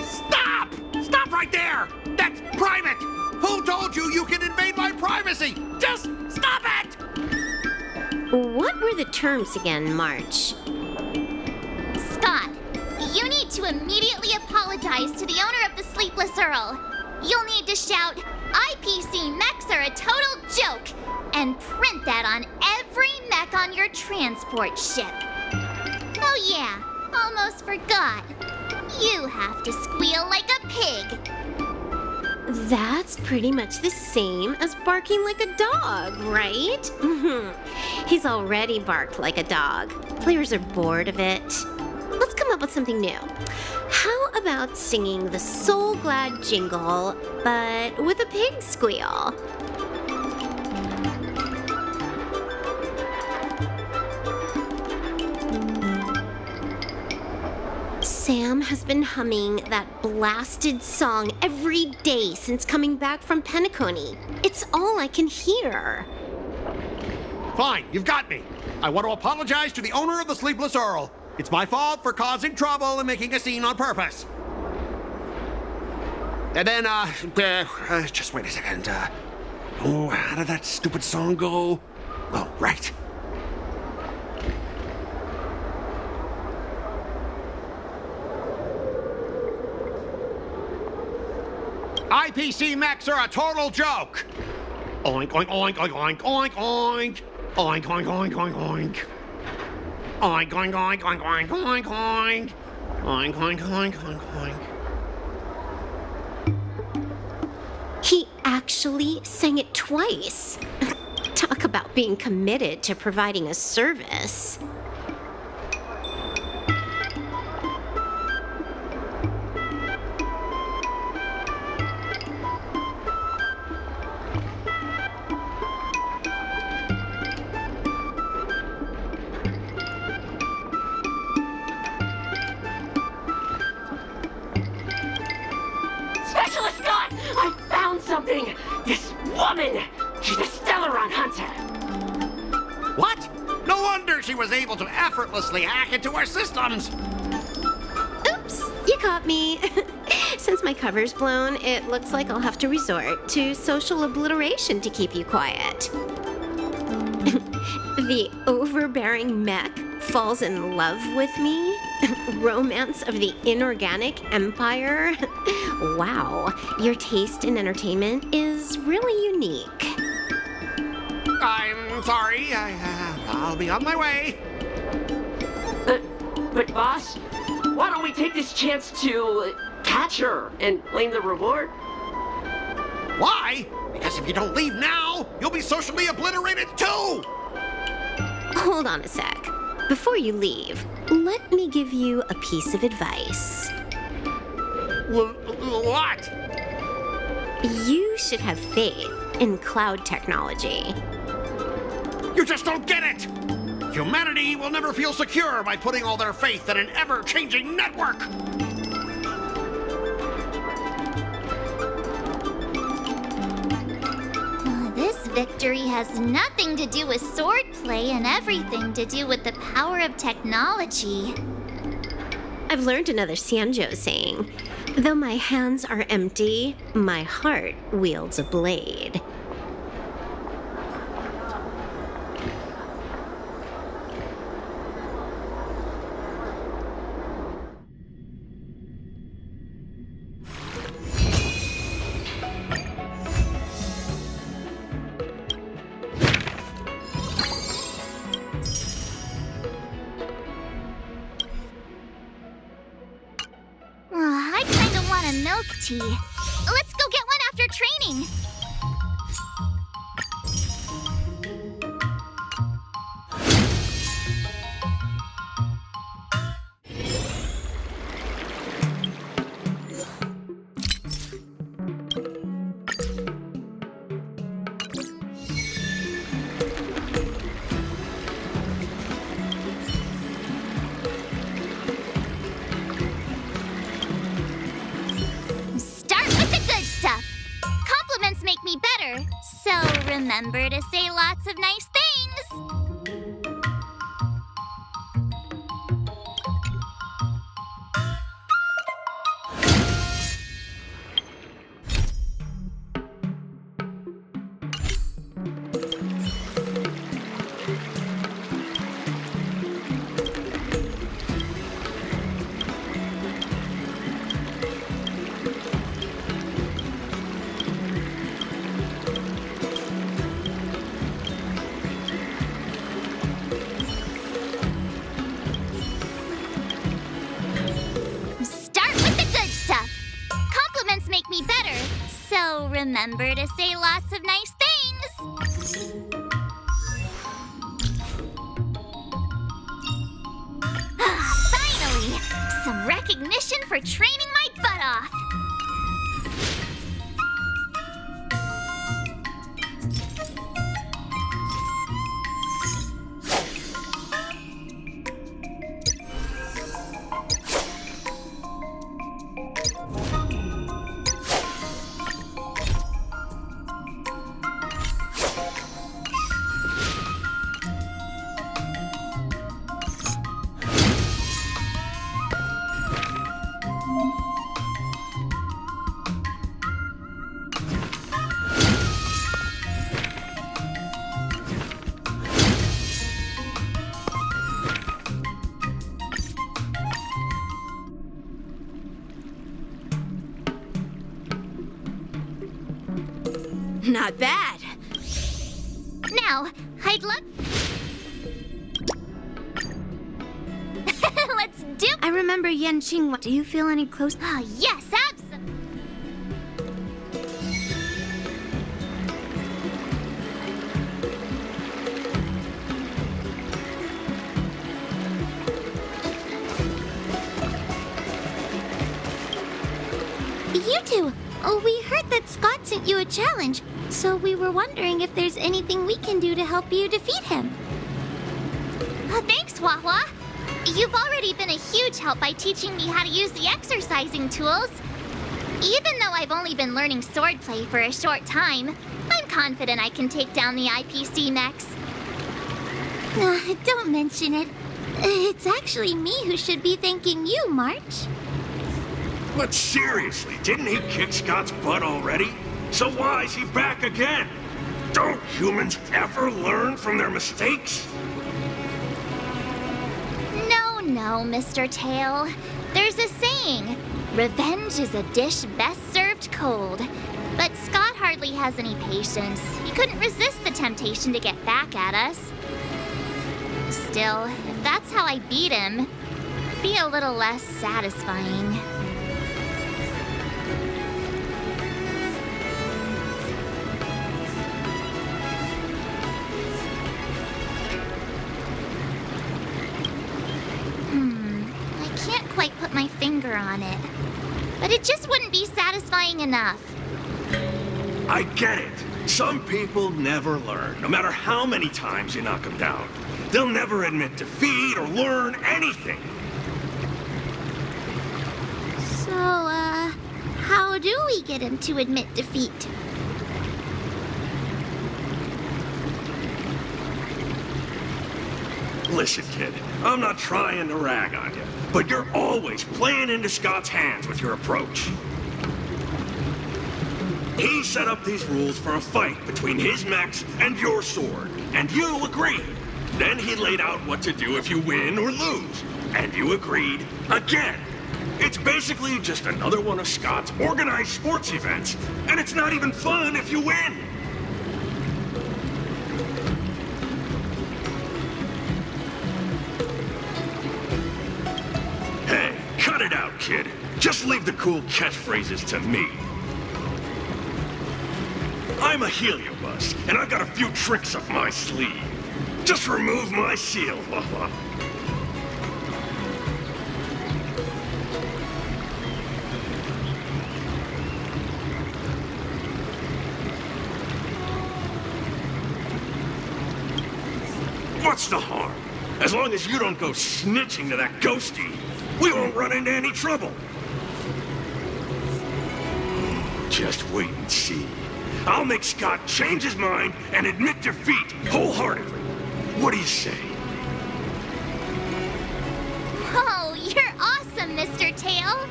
stop! Stop right there! That's private! Who told you you can invade my privacy? Just stop it! What were the terms again, March? Scott, you need to immediately apologize to the owner of the Sleepless Earl. You'll need to shout, IPC mechs are a total joke, and print that on every mech on your transport ship. Oh yeah, almost forgot. You have to squeal like a pig. That's pretty much the same as barking like a dog, right? He's already barked like a dog. Players are bored of it. Let's come up with something new. How about singing the Soul Glad jingle, but with a pig squeal? Sam has been humming that blasted song every day since coming back from Penacony. It's all I can hear. Fine, you've got me. I want to apologize to the owner of the Sleepless Earl. It's my fault for causing trouble and making a scene on purpose. And then, just wait a second. How did that stupid song go? Oh, right. IPC mechs are a total joke! Oink, oink, oink, oink, oink, oink, oink. Oink, oink, oink, oink, oink. Oink, oink, oink, oink, oink, oink, oink. Oink, oink, oink, oink, oink. He actually sang it twice. Talk about being committed to providing a service. Specialist Scott! I found something! This woman! She's a Stellaron hunter! What? No wonder she was able to effortlessly hack into our systems! Oops, you caught me. Since my cover's blown, it looks like I'll have to resort to social obliteration to keep you quiet. The overbearing mech falls in love with me? Romance of the inorganic empire? Wow, your taste in entertainment is really unique. I'm sorry. I'll be on my way. But boss, why don't we take this chance to catch her and claim the reward? Why? Because if you don't leave now, you'll be socially obliterated too! Hold on a sec. Before you leave, let me give you a piece of advice. What? You should have faith in cloud technology. You just don't get it! Humanity will never feel secure by putting all their faith in an ever-changing network! This victory has nothing to do with swordplay and everything to do with the power of technology. I've learned another Sanjo saying, though my hands are empty, my heart wields a blade. I kinda want a milk tea. Let's go get one after training. Start with the good stuff. Compliments make me better, so remember to say lots of nice things. Start with the good stuff. Compliments make me better, so remember to say lots of nice things. Finally, some recognition for training my butt off. Not bad. Now, I'd love... Let's do... I remember Yanqing. Do you feel any close? Ah, yes, absolutely. You two, we heard that Scott sent you a challenge, so we were wondering if there's anything we can do to help you defeat him. Thanks, Wawa. You've already been a huge help by teaching me how to use the exercising tools. Even though I've only been learning swordplay for a short time, I'm confident I can take down the IPC mechs. Don't mention it. It's actually me who should be thanking you, March. But seriously, didn't he kick Scott's butt already? So why is he back again? Don't humans ever learn from their mistakes? No, Mr. Tail. There's a saying, revenge is a dish best served cold. But Scott hardly has any patience. He couldn't resist the temptation to get back at us. Still, if that's how I beat him, it'd be a little less satisfying. I can't quite put my finger on it. But it just wouldn't be satisfying enough. I get it. Some people never learn, no matter how many times you knock them down. They'll never admit defeat or learn anything. So, how do we get him to admit defeat? Listen, kid, I'm not trying to rag on you, but you're always playing into Scott's hands with your approach. He set up these rules for a fight between his mechs and your sword, and you agreed. Then he laid out what to do if you win or lose, and you agreed again. It's basically just another one of Scott's organized sports events, and it's not even fun if you win. Hey, cut it out, kid. Just leave the cool catchphrases to me. I'm a heliobus, and I've got a few tricks up my sleeve. Just remove my seal. What's the harm? As long as you don't go snitching to that ghosty, we won't run into any trouble. Just wait and see. I'll make Scott change his mind and admit defeat wholeheartedly. What do you say? Oh, you're awesome, Mr. Tail.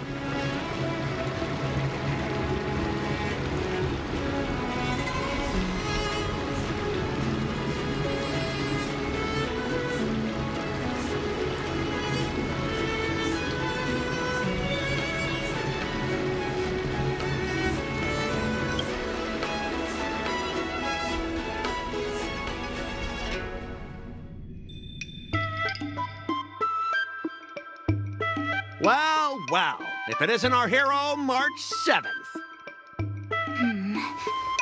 Well, if it isn't our hero, March 7th.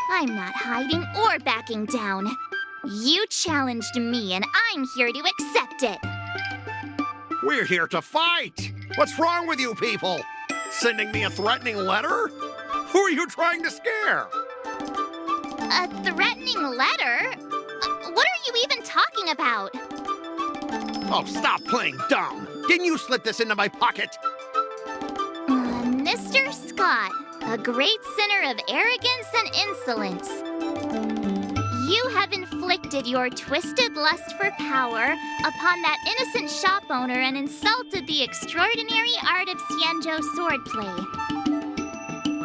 I'm not hiding or backing down. You challenged me, and I'm here to accept it. We're here to fight. What's wrong with you people? Sending me a threatening letter? Who are you trying to scare? A threatening letter? What are you even talking about? Oh, stop playing dumb. Didn't you slip this into my pocket? Mr. Scott, a great sinner of arrogance and insolence. You have inflicted your twisted lust for power upon that innocent shop owner and insulted the extraordinary art of Xianzhou swordplay.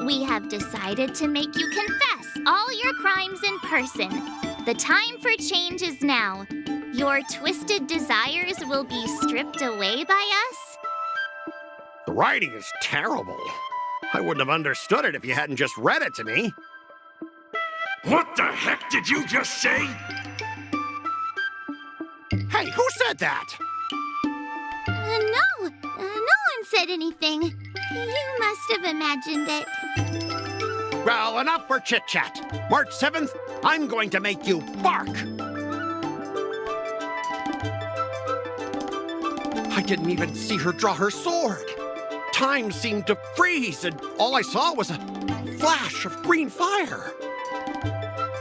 We have decided to make you confess all your crimes in person. The time for change is now. Your twisted desires will be stripped away by us. The writing is terrible. I wouldn't have understood it if you hadn't just read it to me. What the heck did you just say? Hey, who said that? No one said anything. You must have imagined it. Well, enough for chit-chat. March 7th, I'm going to make you bark. I didn't even see her draw her sword. Time seemed to freeze, and all I saw was a flash of green fire.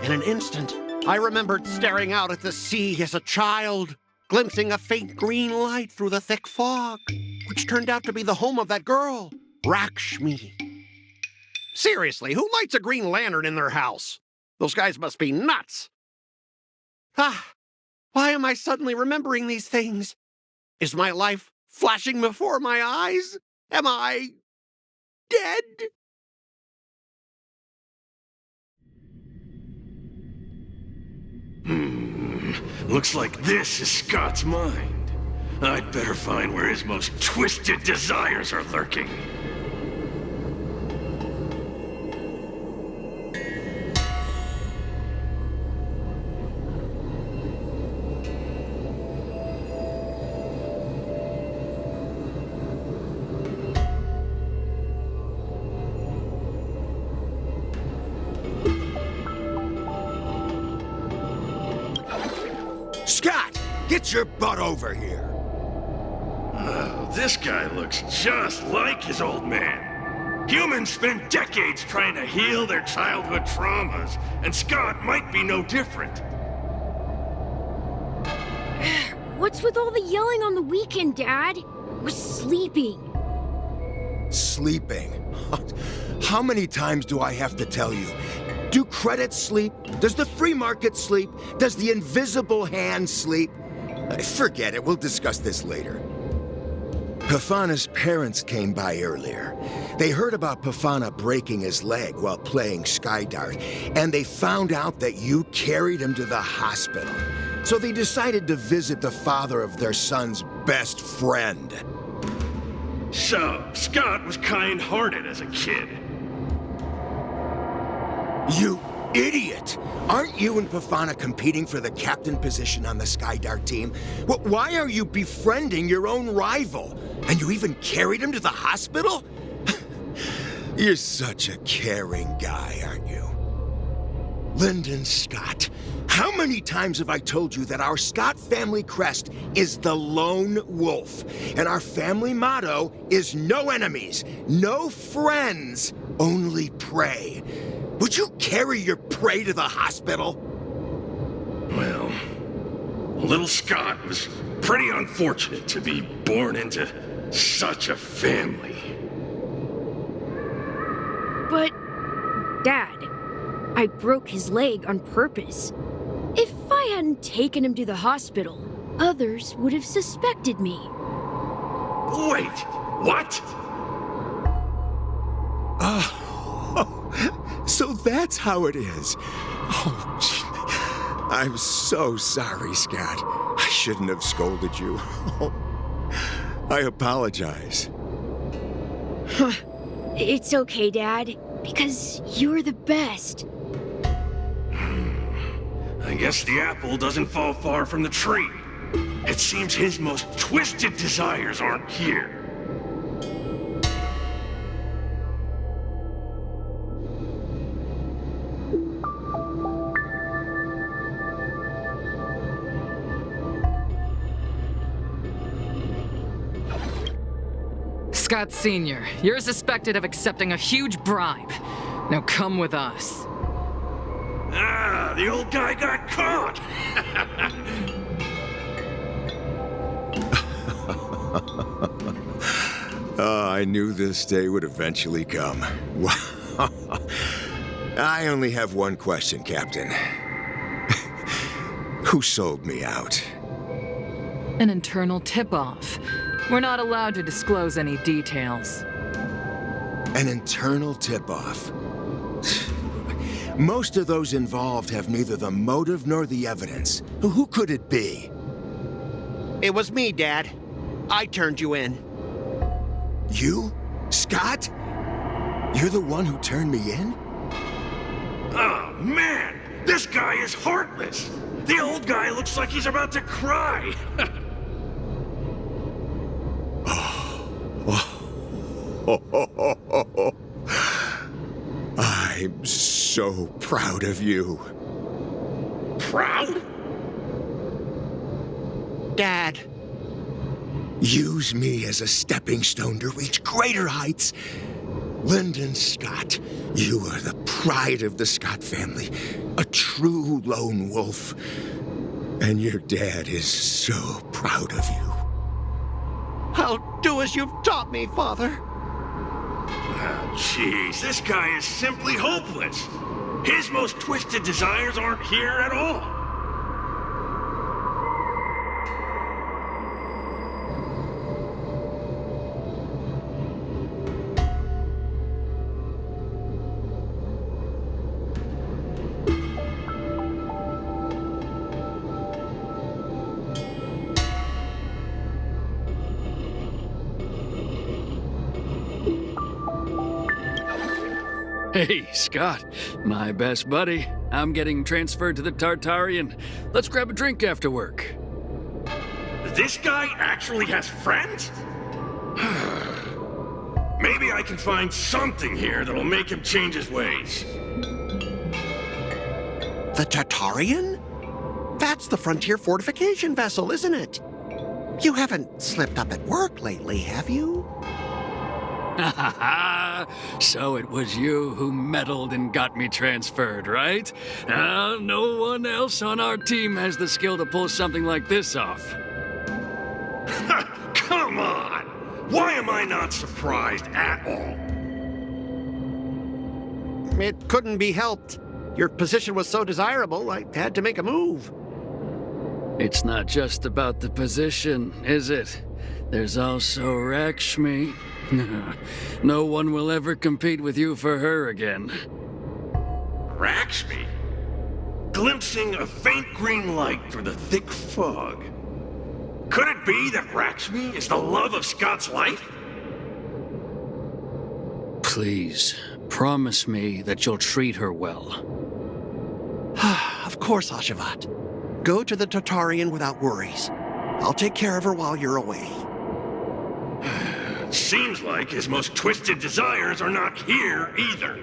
In an instant, I remembered staring out at the sea as a child, glimpsing a faint green light through the thick fog, which turned out to be the home of that girl, Rakshmi. Seriously, who lights a green lantern in their house? Those guys must be nuts. Why am I suddenly remembering these things? Is my life flashing before my eyes? Am I dead? Looks like this is Scott's mind. I'd better find where his most twisted desires are lurking. Scott, get your butt over here. This guy looks just like his old man. Humans spend decades trying to heal their childhood traumas, and Scott might be no different. What's with all the yelling on the weekend, Dad? We're sleeping. Sleeping? How many times do I have to tell you? Do credits sleep? Does the free market sleep? Does the invisible hand sleep? Forget it, we'll discuss this later. Pafana's parents came by earlier. They heard about Pafana breaking his leg while playing Skydart, and they found out that you carried him to the hospital. So they decided to visit the father of their son's best friend. So, Scott was kind-hearted as a kid. You idiot! Aren't you and Pafana competing for the captain position on the Skydart team? Why are you befriending your own rival? And you even carried him to the hospital? You're such a caring guy, aren't you? Lyndon Scott, how many times have I told you that our Scott family crest is the lone wolf, and our family motto is no enemies, no friends, only prey. Would you carry your prey to the hospital? Well, little Scott was pretty unfortunate to be born into such a family. But, Dad, I broke his leg on purpose. If I hadn't taken him to the hospital, others would have suspected me. Wait, what? So that's how it is. Oh, gee. I'm so sorry, Scott. I shouldn't have scolded you. I apologize. It's okay, Dad, because you're the best. I guess the apple doesn't fall far from the tree. It seems his most twisted desires aren't here. Scott Sr., you're suspected of accepting a huge bribe. Now come with us. Ah, the old guy got caught! I knew this day would eventually come. I only have one question, Captain. Who sold me out? An internal tip-off. We're not allowed to disclose any details. An internal tip-off. Most of those involved have neither the motive nor the evidence. Who could it be? It was me, Dad. I turned you in. You? Scott? You're the one who turned me in? Oh, man! This guy is heartless! The old guy looks like he's about to cry! I'm so proud of you. Proud? Dad. Use me as a stepping stone to reach greater heights. Lyndon Scott, you are the pride of the Scott family, a true lone wolf. And your dad is so proud of you. I'll do as you've taught me, Father. Oh, jeez, this guy is simply hopeless. His most twisted desires aren't here at all. Hey, Scott, my best buddy. I'm getting transferred to the Tartarian. Let's grab a drink after work. This guy actually has friends? Maybe I can find something here that'll make him change his ways. The Tartarian? That's the frontier fortification vessel, isn't it? You haven't slipped up at work lately, have you? Ha ha ha! So it was you who meddled and got me transferred, right? No one else on our team has the skill to pull something like this off. Come on! Why am I not surprised at all? It couldn't be helped. Your position was so desirable, I had to make a move. It's not just about the position, is it? There's also Rakshmi. No one will ever compete with you for her again. Rakshmi? Glimpsing a faint green light through the thick fog. Could it be that Rakshmi is the love of Scott's life? Please, promise me that you'll treat her well. Of course, Ashavat. Go to the Tartarian without worries. I'll take care of her while you're away. Seems like his most twisted desires are not here either.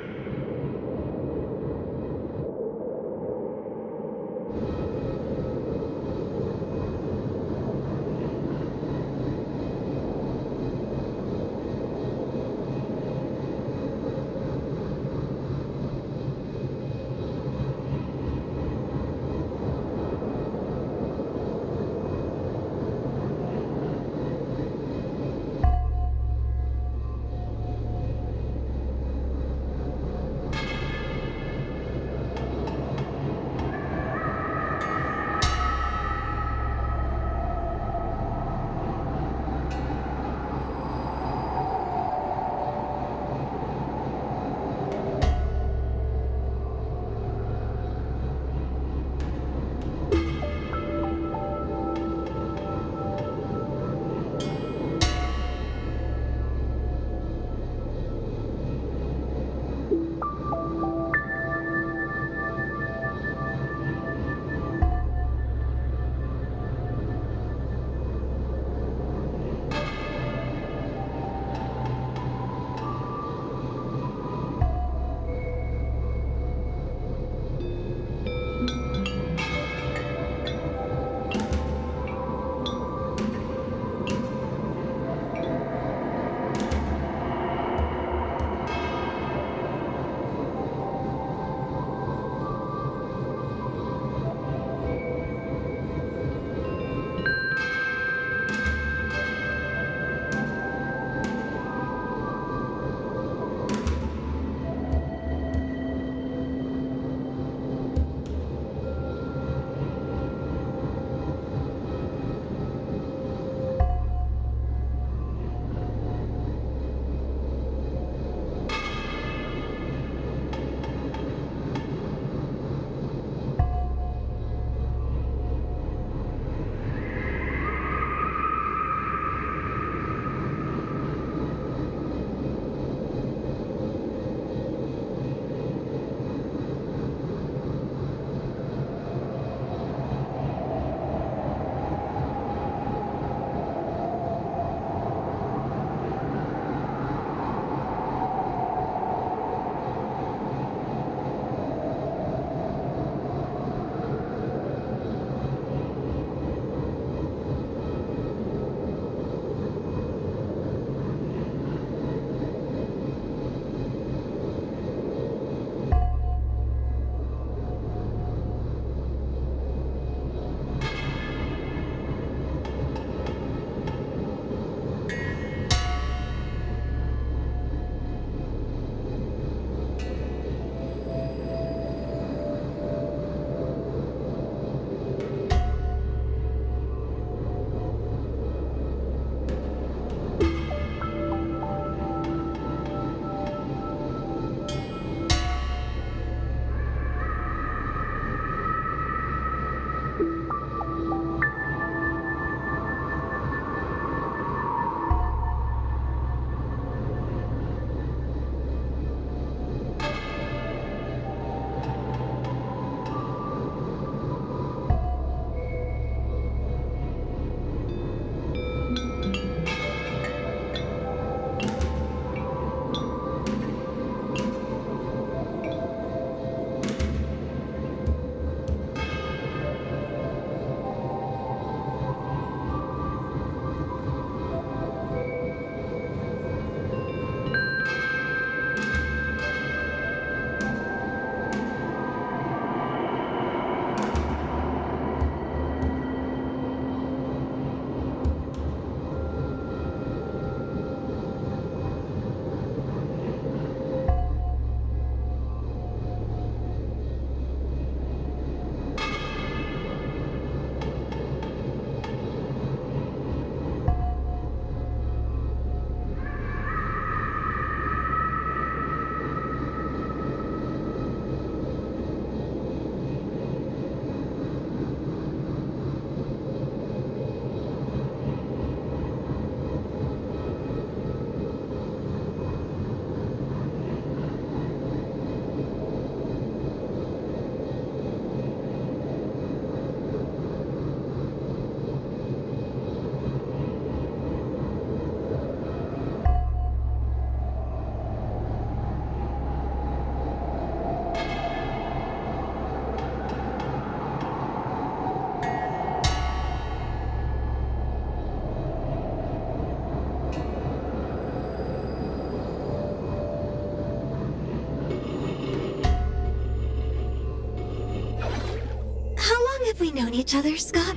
known each other, Scott?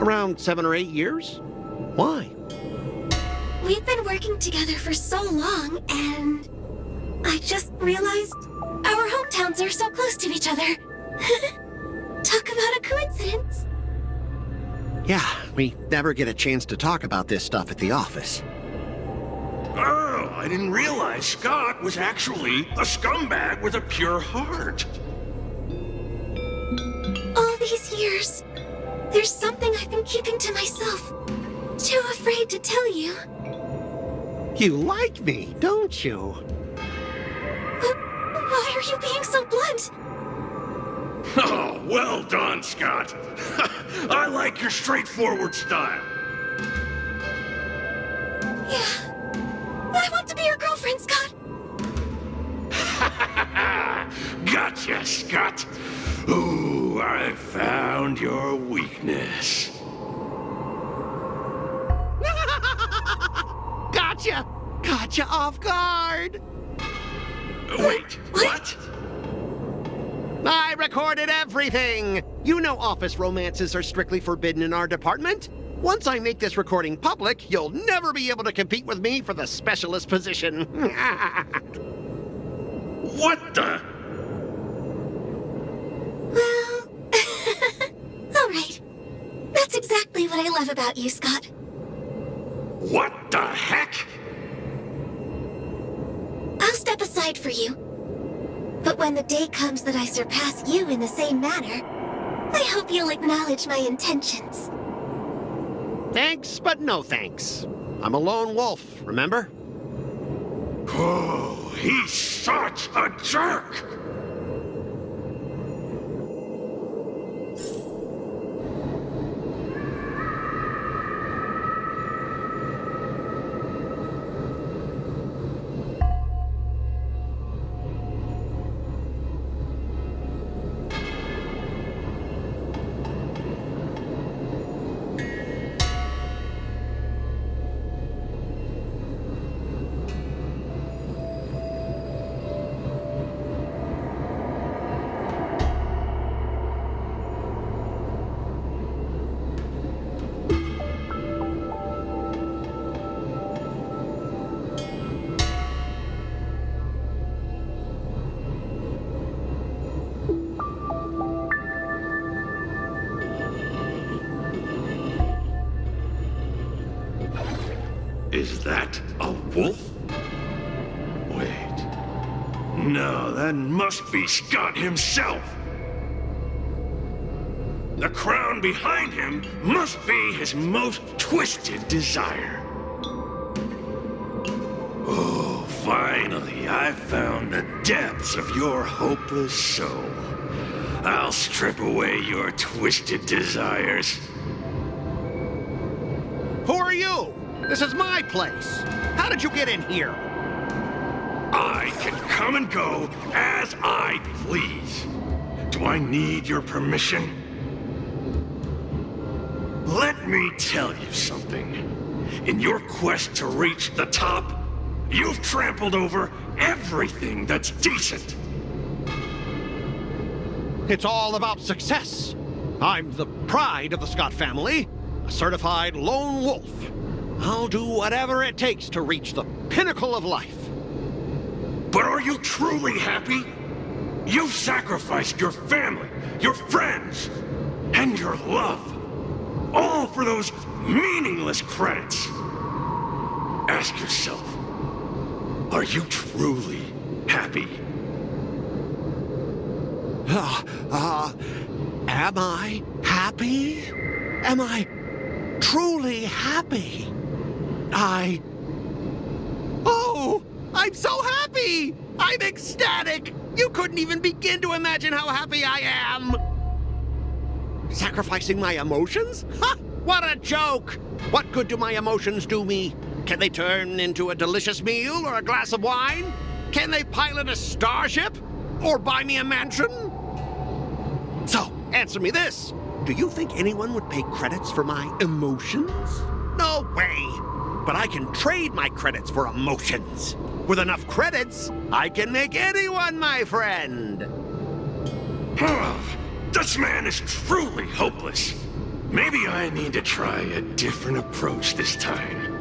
Around 7 or 8 years? Why? We've been working together for so long, and I just realized our hometowns are so close to each other. Talk about a coincidence. Yeah, we never get a chance to talk about this stuff at the office. Oh, I didn't realize Scott was actually a scumbag with a pure heart. All these years, there's something I've been keeping to myself. Too afraid to tell you. You like me, don't you? Why are you being so blunt? Oh, well done, Scott. I like your straightforward style. Yeah. I want to be your girlfriend, Scott. Gotcha, Scott. Ooh, I found your weakness. Gotcha! Gotcha off guard! Wait, what? I recorded everything! You know office romances are strictly forbidden in our department. Once I make this recording public, you'll never be able to compete with me for the specialist position. What the? Well, all right. That's exactly what I love about you, Scott. What the heck? I'll step aside for you. But when the day comes that I surpass you in the same manner, I hope you'll acknowledge my intentions. Thanks, but no thanks. I'm a lone wolf, remember? Oh, he's such a jerk! Is that a wolf? Wait. No, that must be Scott himself. The crown behind him must be his most twisted desire. Oh, finally, I found the depths of your hopeless soul. I'll strip away your twisted desires. Who are you? This is my place. How did you get in here? I can come and go as I please. Do I need your permission? Let me tell you something. In your quest to reach the top, you've trampled over everything that's decent. It's all about success. I'm the pride of the Scott family, a certified lone wolf. I'll do whatever it takes to reach the pinnacle of life. But are you truly happy? You've sacrificed your family, your friends, and your love. All for those meaningless credits. Ask yourself, are you truly happy? Am I happy? Am I truly happy? Oh, I'm so happy! I'm ecstatic! You couldn't even begin to imagine how happy I am! Sacrificing my emotions? Ha! What a joke! What good do my emotions do me? Can they turn into a delicious meal or a glass of wine? Can they pilot a starship? Or buy me a mansion? So, answer me this. Do you think anyone would pay credits for my emotions? No way! But I can trade my credits for emotions. With enough credits, I can make anyone my friend. This man is truly hopeless. Maybe I need to try a different approach this time.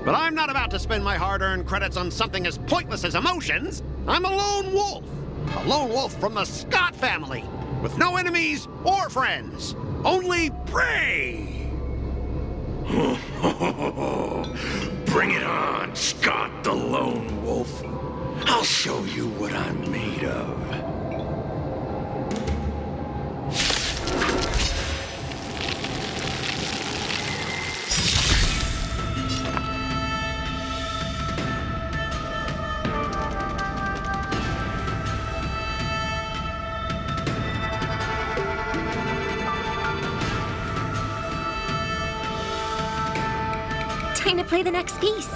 But I'm not about to spend my hard-earned credits on something as pointless as emotions. I'm a lone wolf. A lone wolf from the Scott family, with no enemies or friends. Only prey! Bring it on, Scott the Lone Wolf. I'll show you what I'm made of. Time to play the next piece.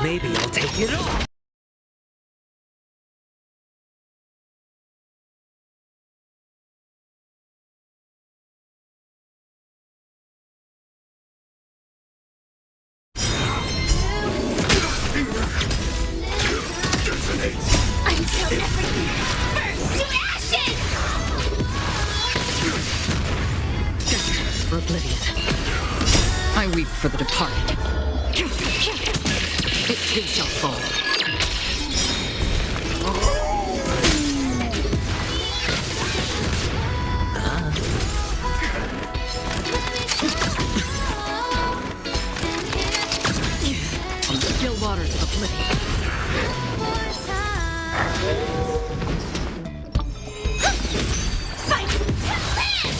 Maybe I'll take it off. Until everything burns to ashes! For oblivion. I weep for the departed. It too shall fall. On the still waters of oblivion. Fight to live!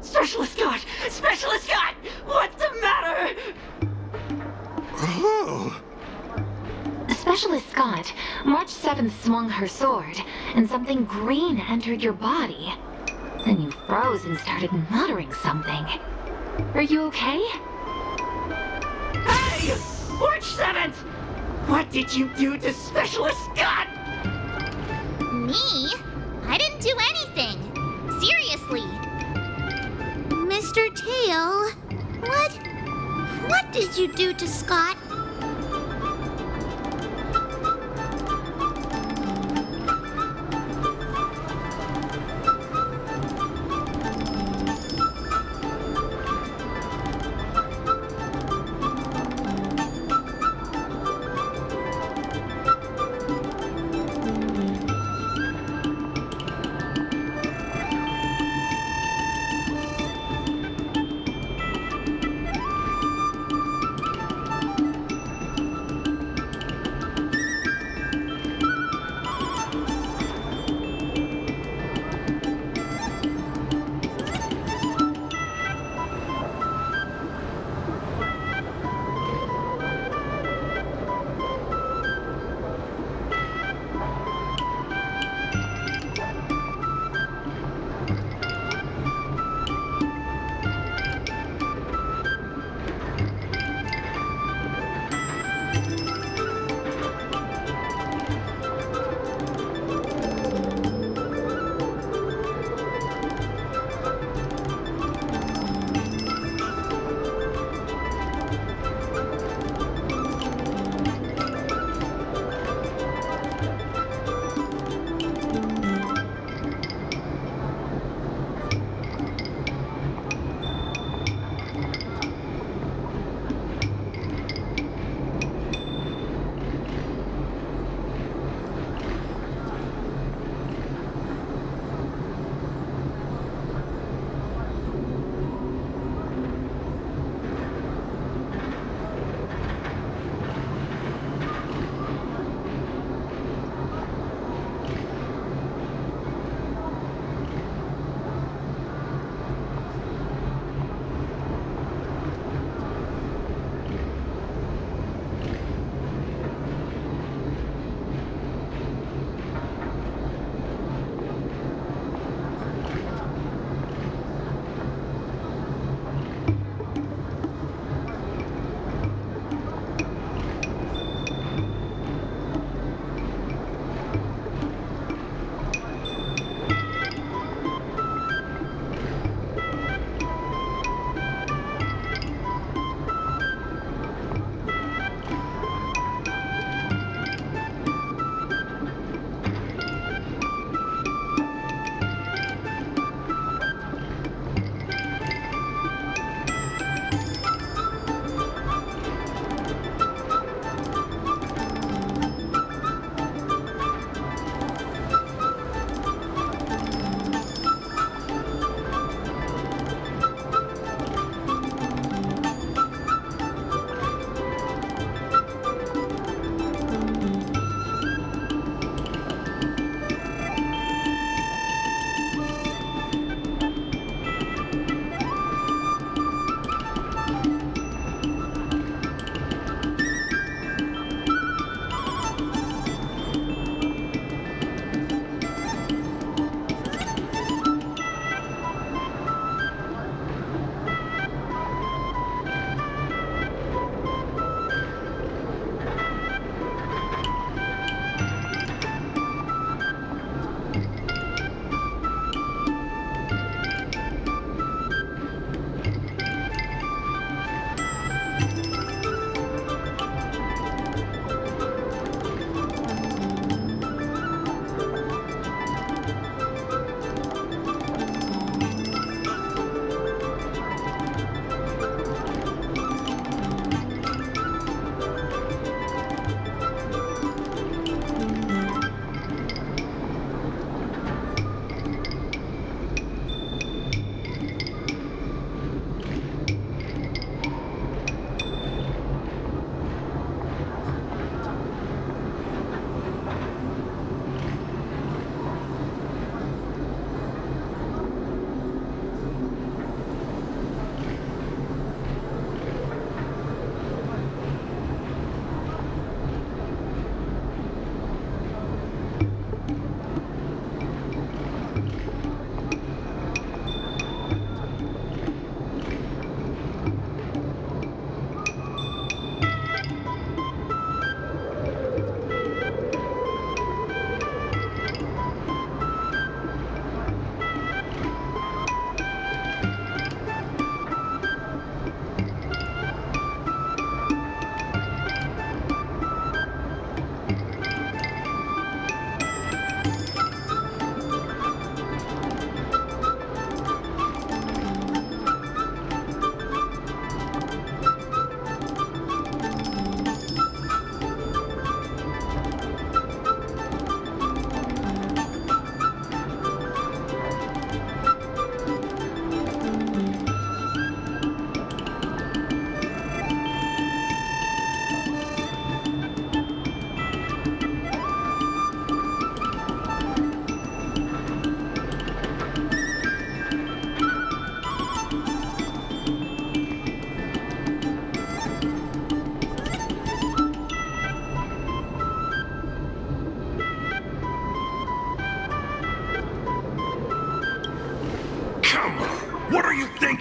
Specialist God! Specialist God! What's the matter? Oh, Specialist Scott, March 7th swung her sword, and something green entered your body. Then you froze and started muttering something. Are you okay? Hey! March 7th! What did you do to Specialist Scott? Me? I didn't do anything. Seriously. Mr. Tail, what did you do to Scott?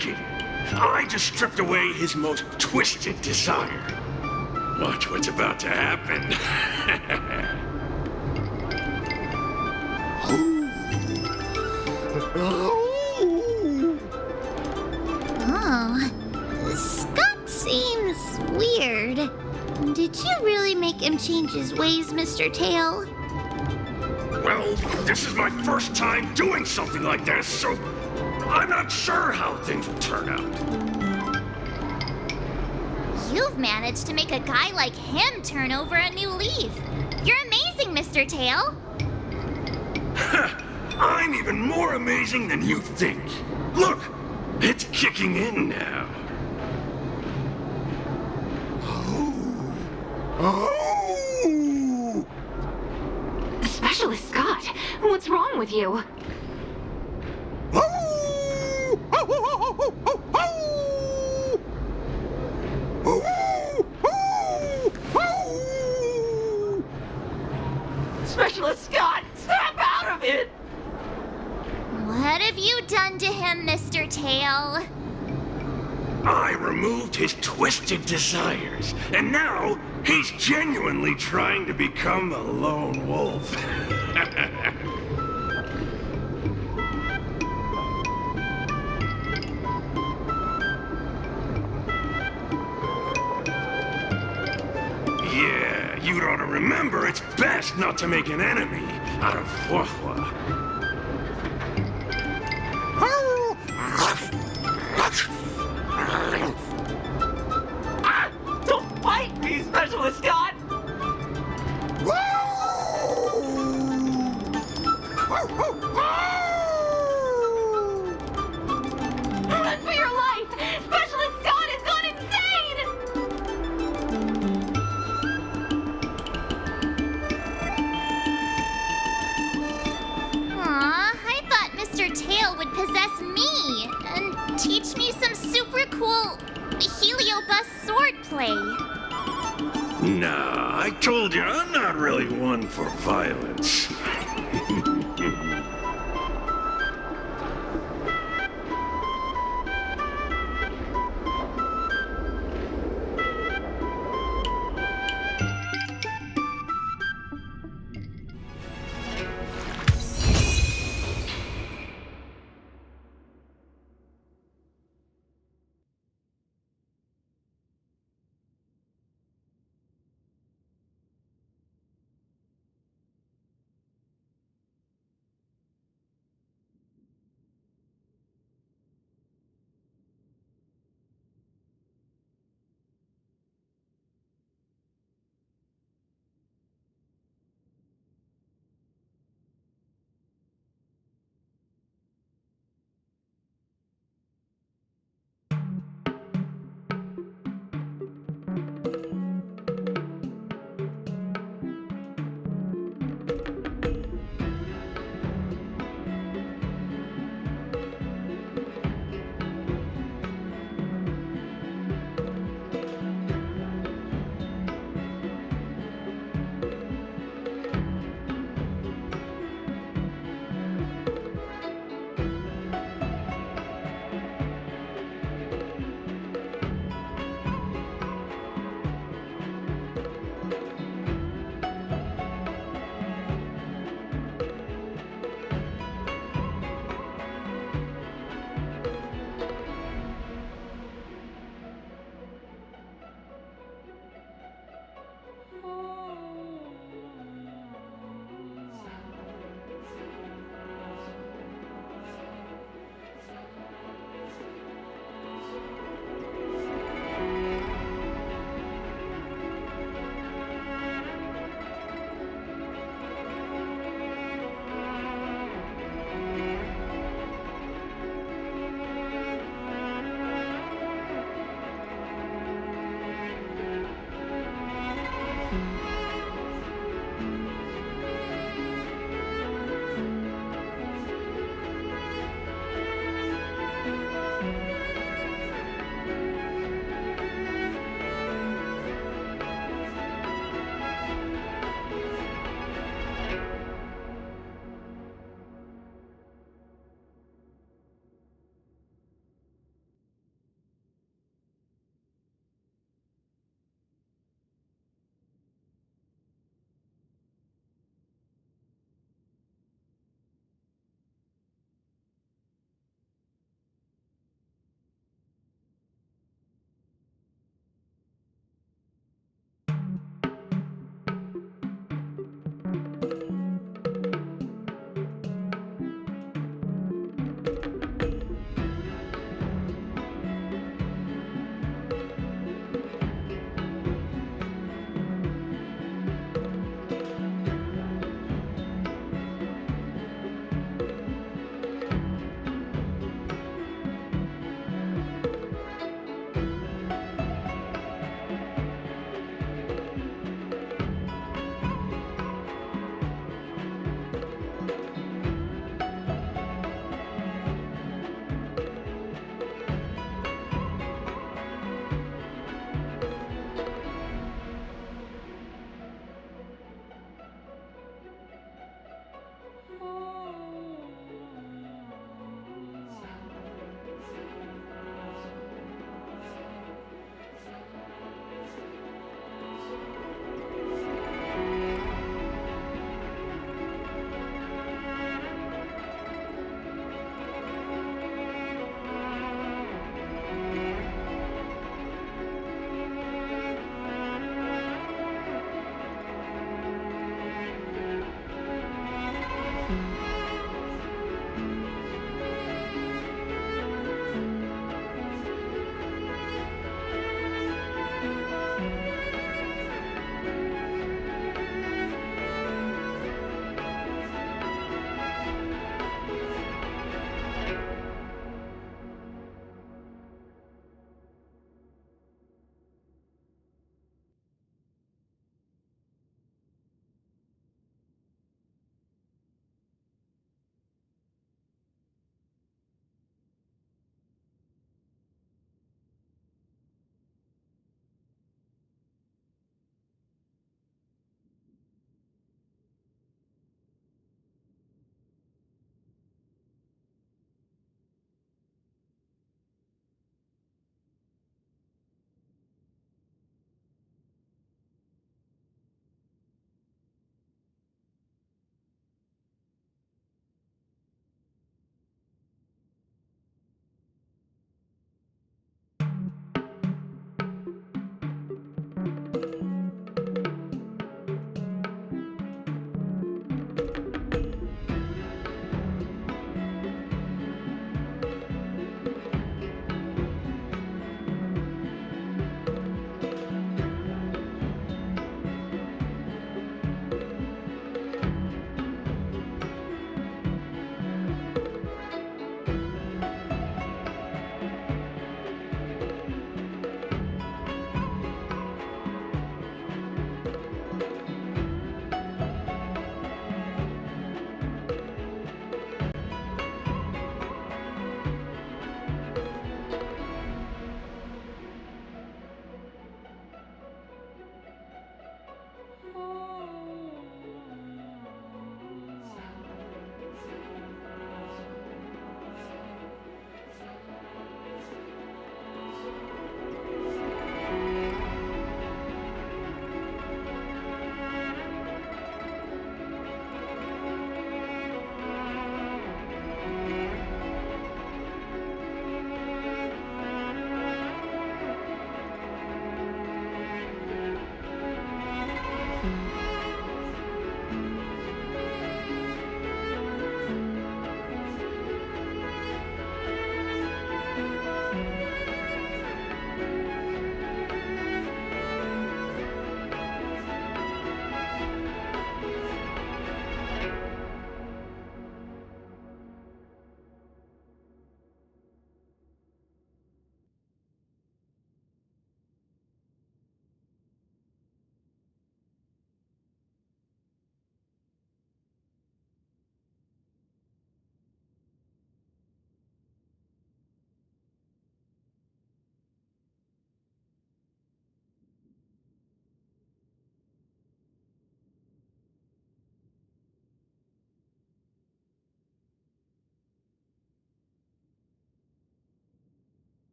thinking? I just stripped away his most twisted desire. Watch what's about to happen. Oh, Scott seems weird. Did you really make him change his ways, Mr. Tail? Well, this is my first time doing something like this, so I'm not sure how things will turn out. You've managed to make a guy like him turn over a new leaf. You're amazing, Mr. Tail. I'm even more amazing than you think. Look, it's kicking in now. Oh! Specialist Scott, what's wrong with you? Specialist Scott, snap out of it! What have you done to him, Mr. Tail? I removed his twisted desires, and now he's genuinely trying to become a lone wolf. Yeah, you'd ought to remember it's best not to make an enemy out of Huahua. Ah! Don't bite me, Specialist Scott! Run for your life! Specialist Scott has gone insane! Aw, I thought Mr. Tail would possess me and teach me some super cool heliobus swordplay. Nah, I told you I'm not really one for violence.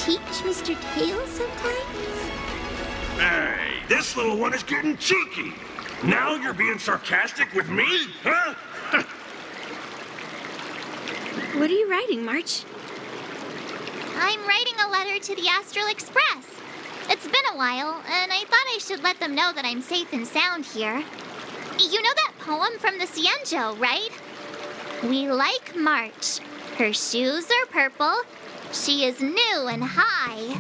teach Mr. Tails sometimes? Hey, this little one is getting cheeky. Now you're being sarcastic with me, huh? What are you writing, March? I'm writing a letter to the Astral Express. It's been a while, and I thought I should let them know that I'm safe and sound here. You know that poem from the Cienjo, right? We like March. Her shoes are purple. She is new and high.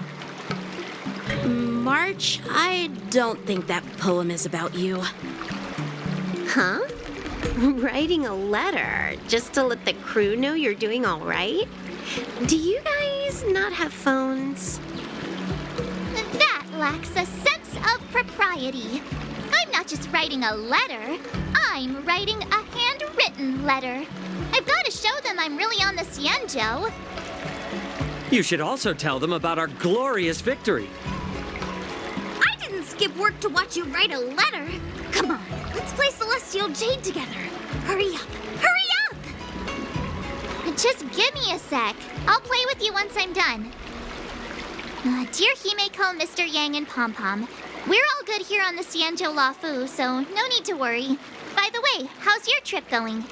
March, I don't think that poem is about you. Huh? Writing a letter just to let the crew know you're doing all right? Do you guys not have phones? That lacks a sense of propriety. I'm not just writing a letter. I'm writing a handwritten letter. I've got to show them I'm really on the Cienjo. You should also tell them about our glorious victory. I didn't skip work to watch you write a letter. Come on, let's play Celestial Jade together. Hurry up! Hurry up! Just give me a sec. I'll play with you once I'm done. Dear Himeko, Mr. Yang, and Pom Pom, we're all good here on the Cienjo Lafu, so no need to worry. By the way, how's your trip going?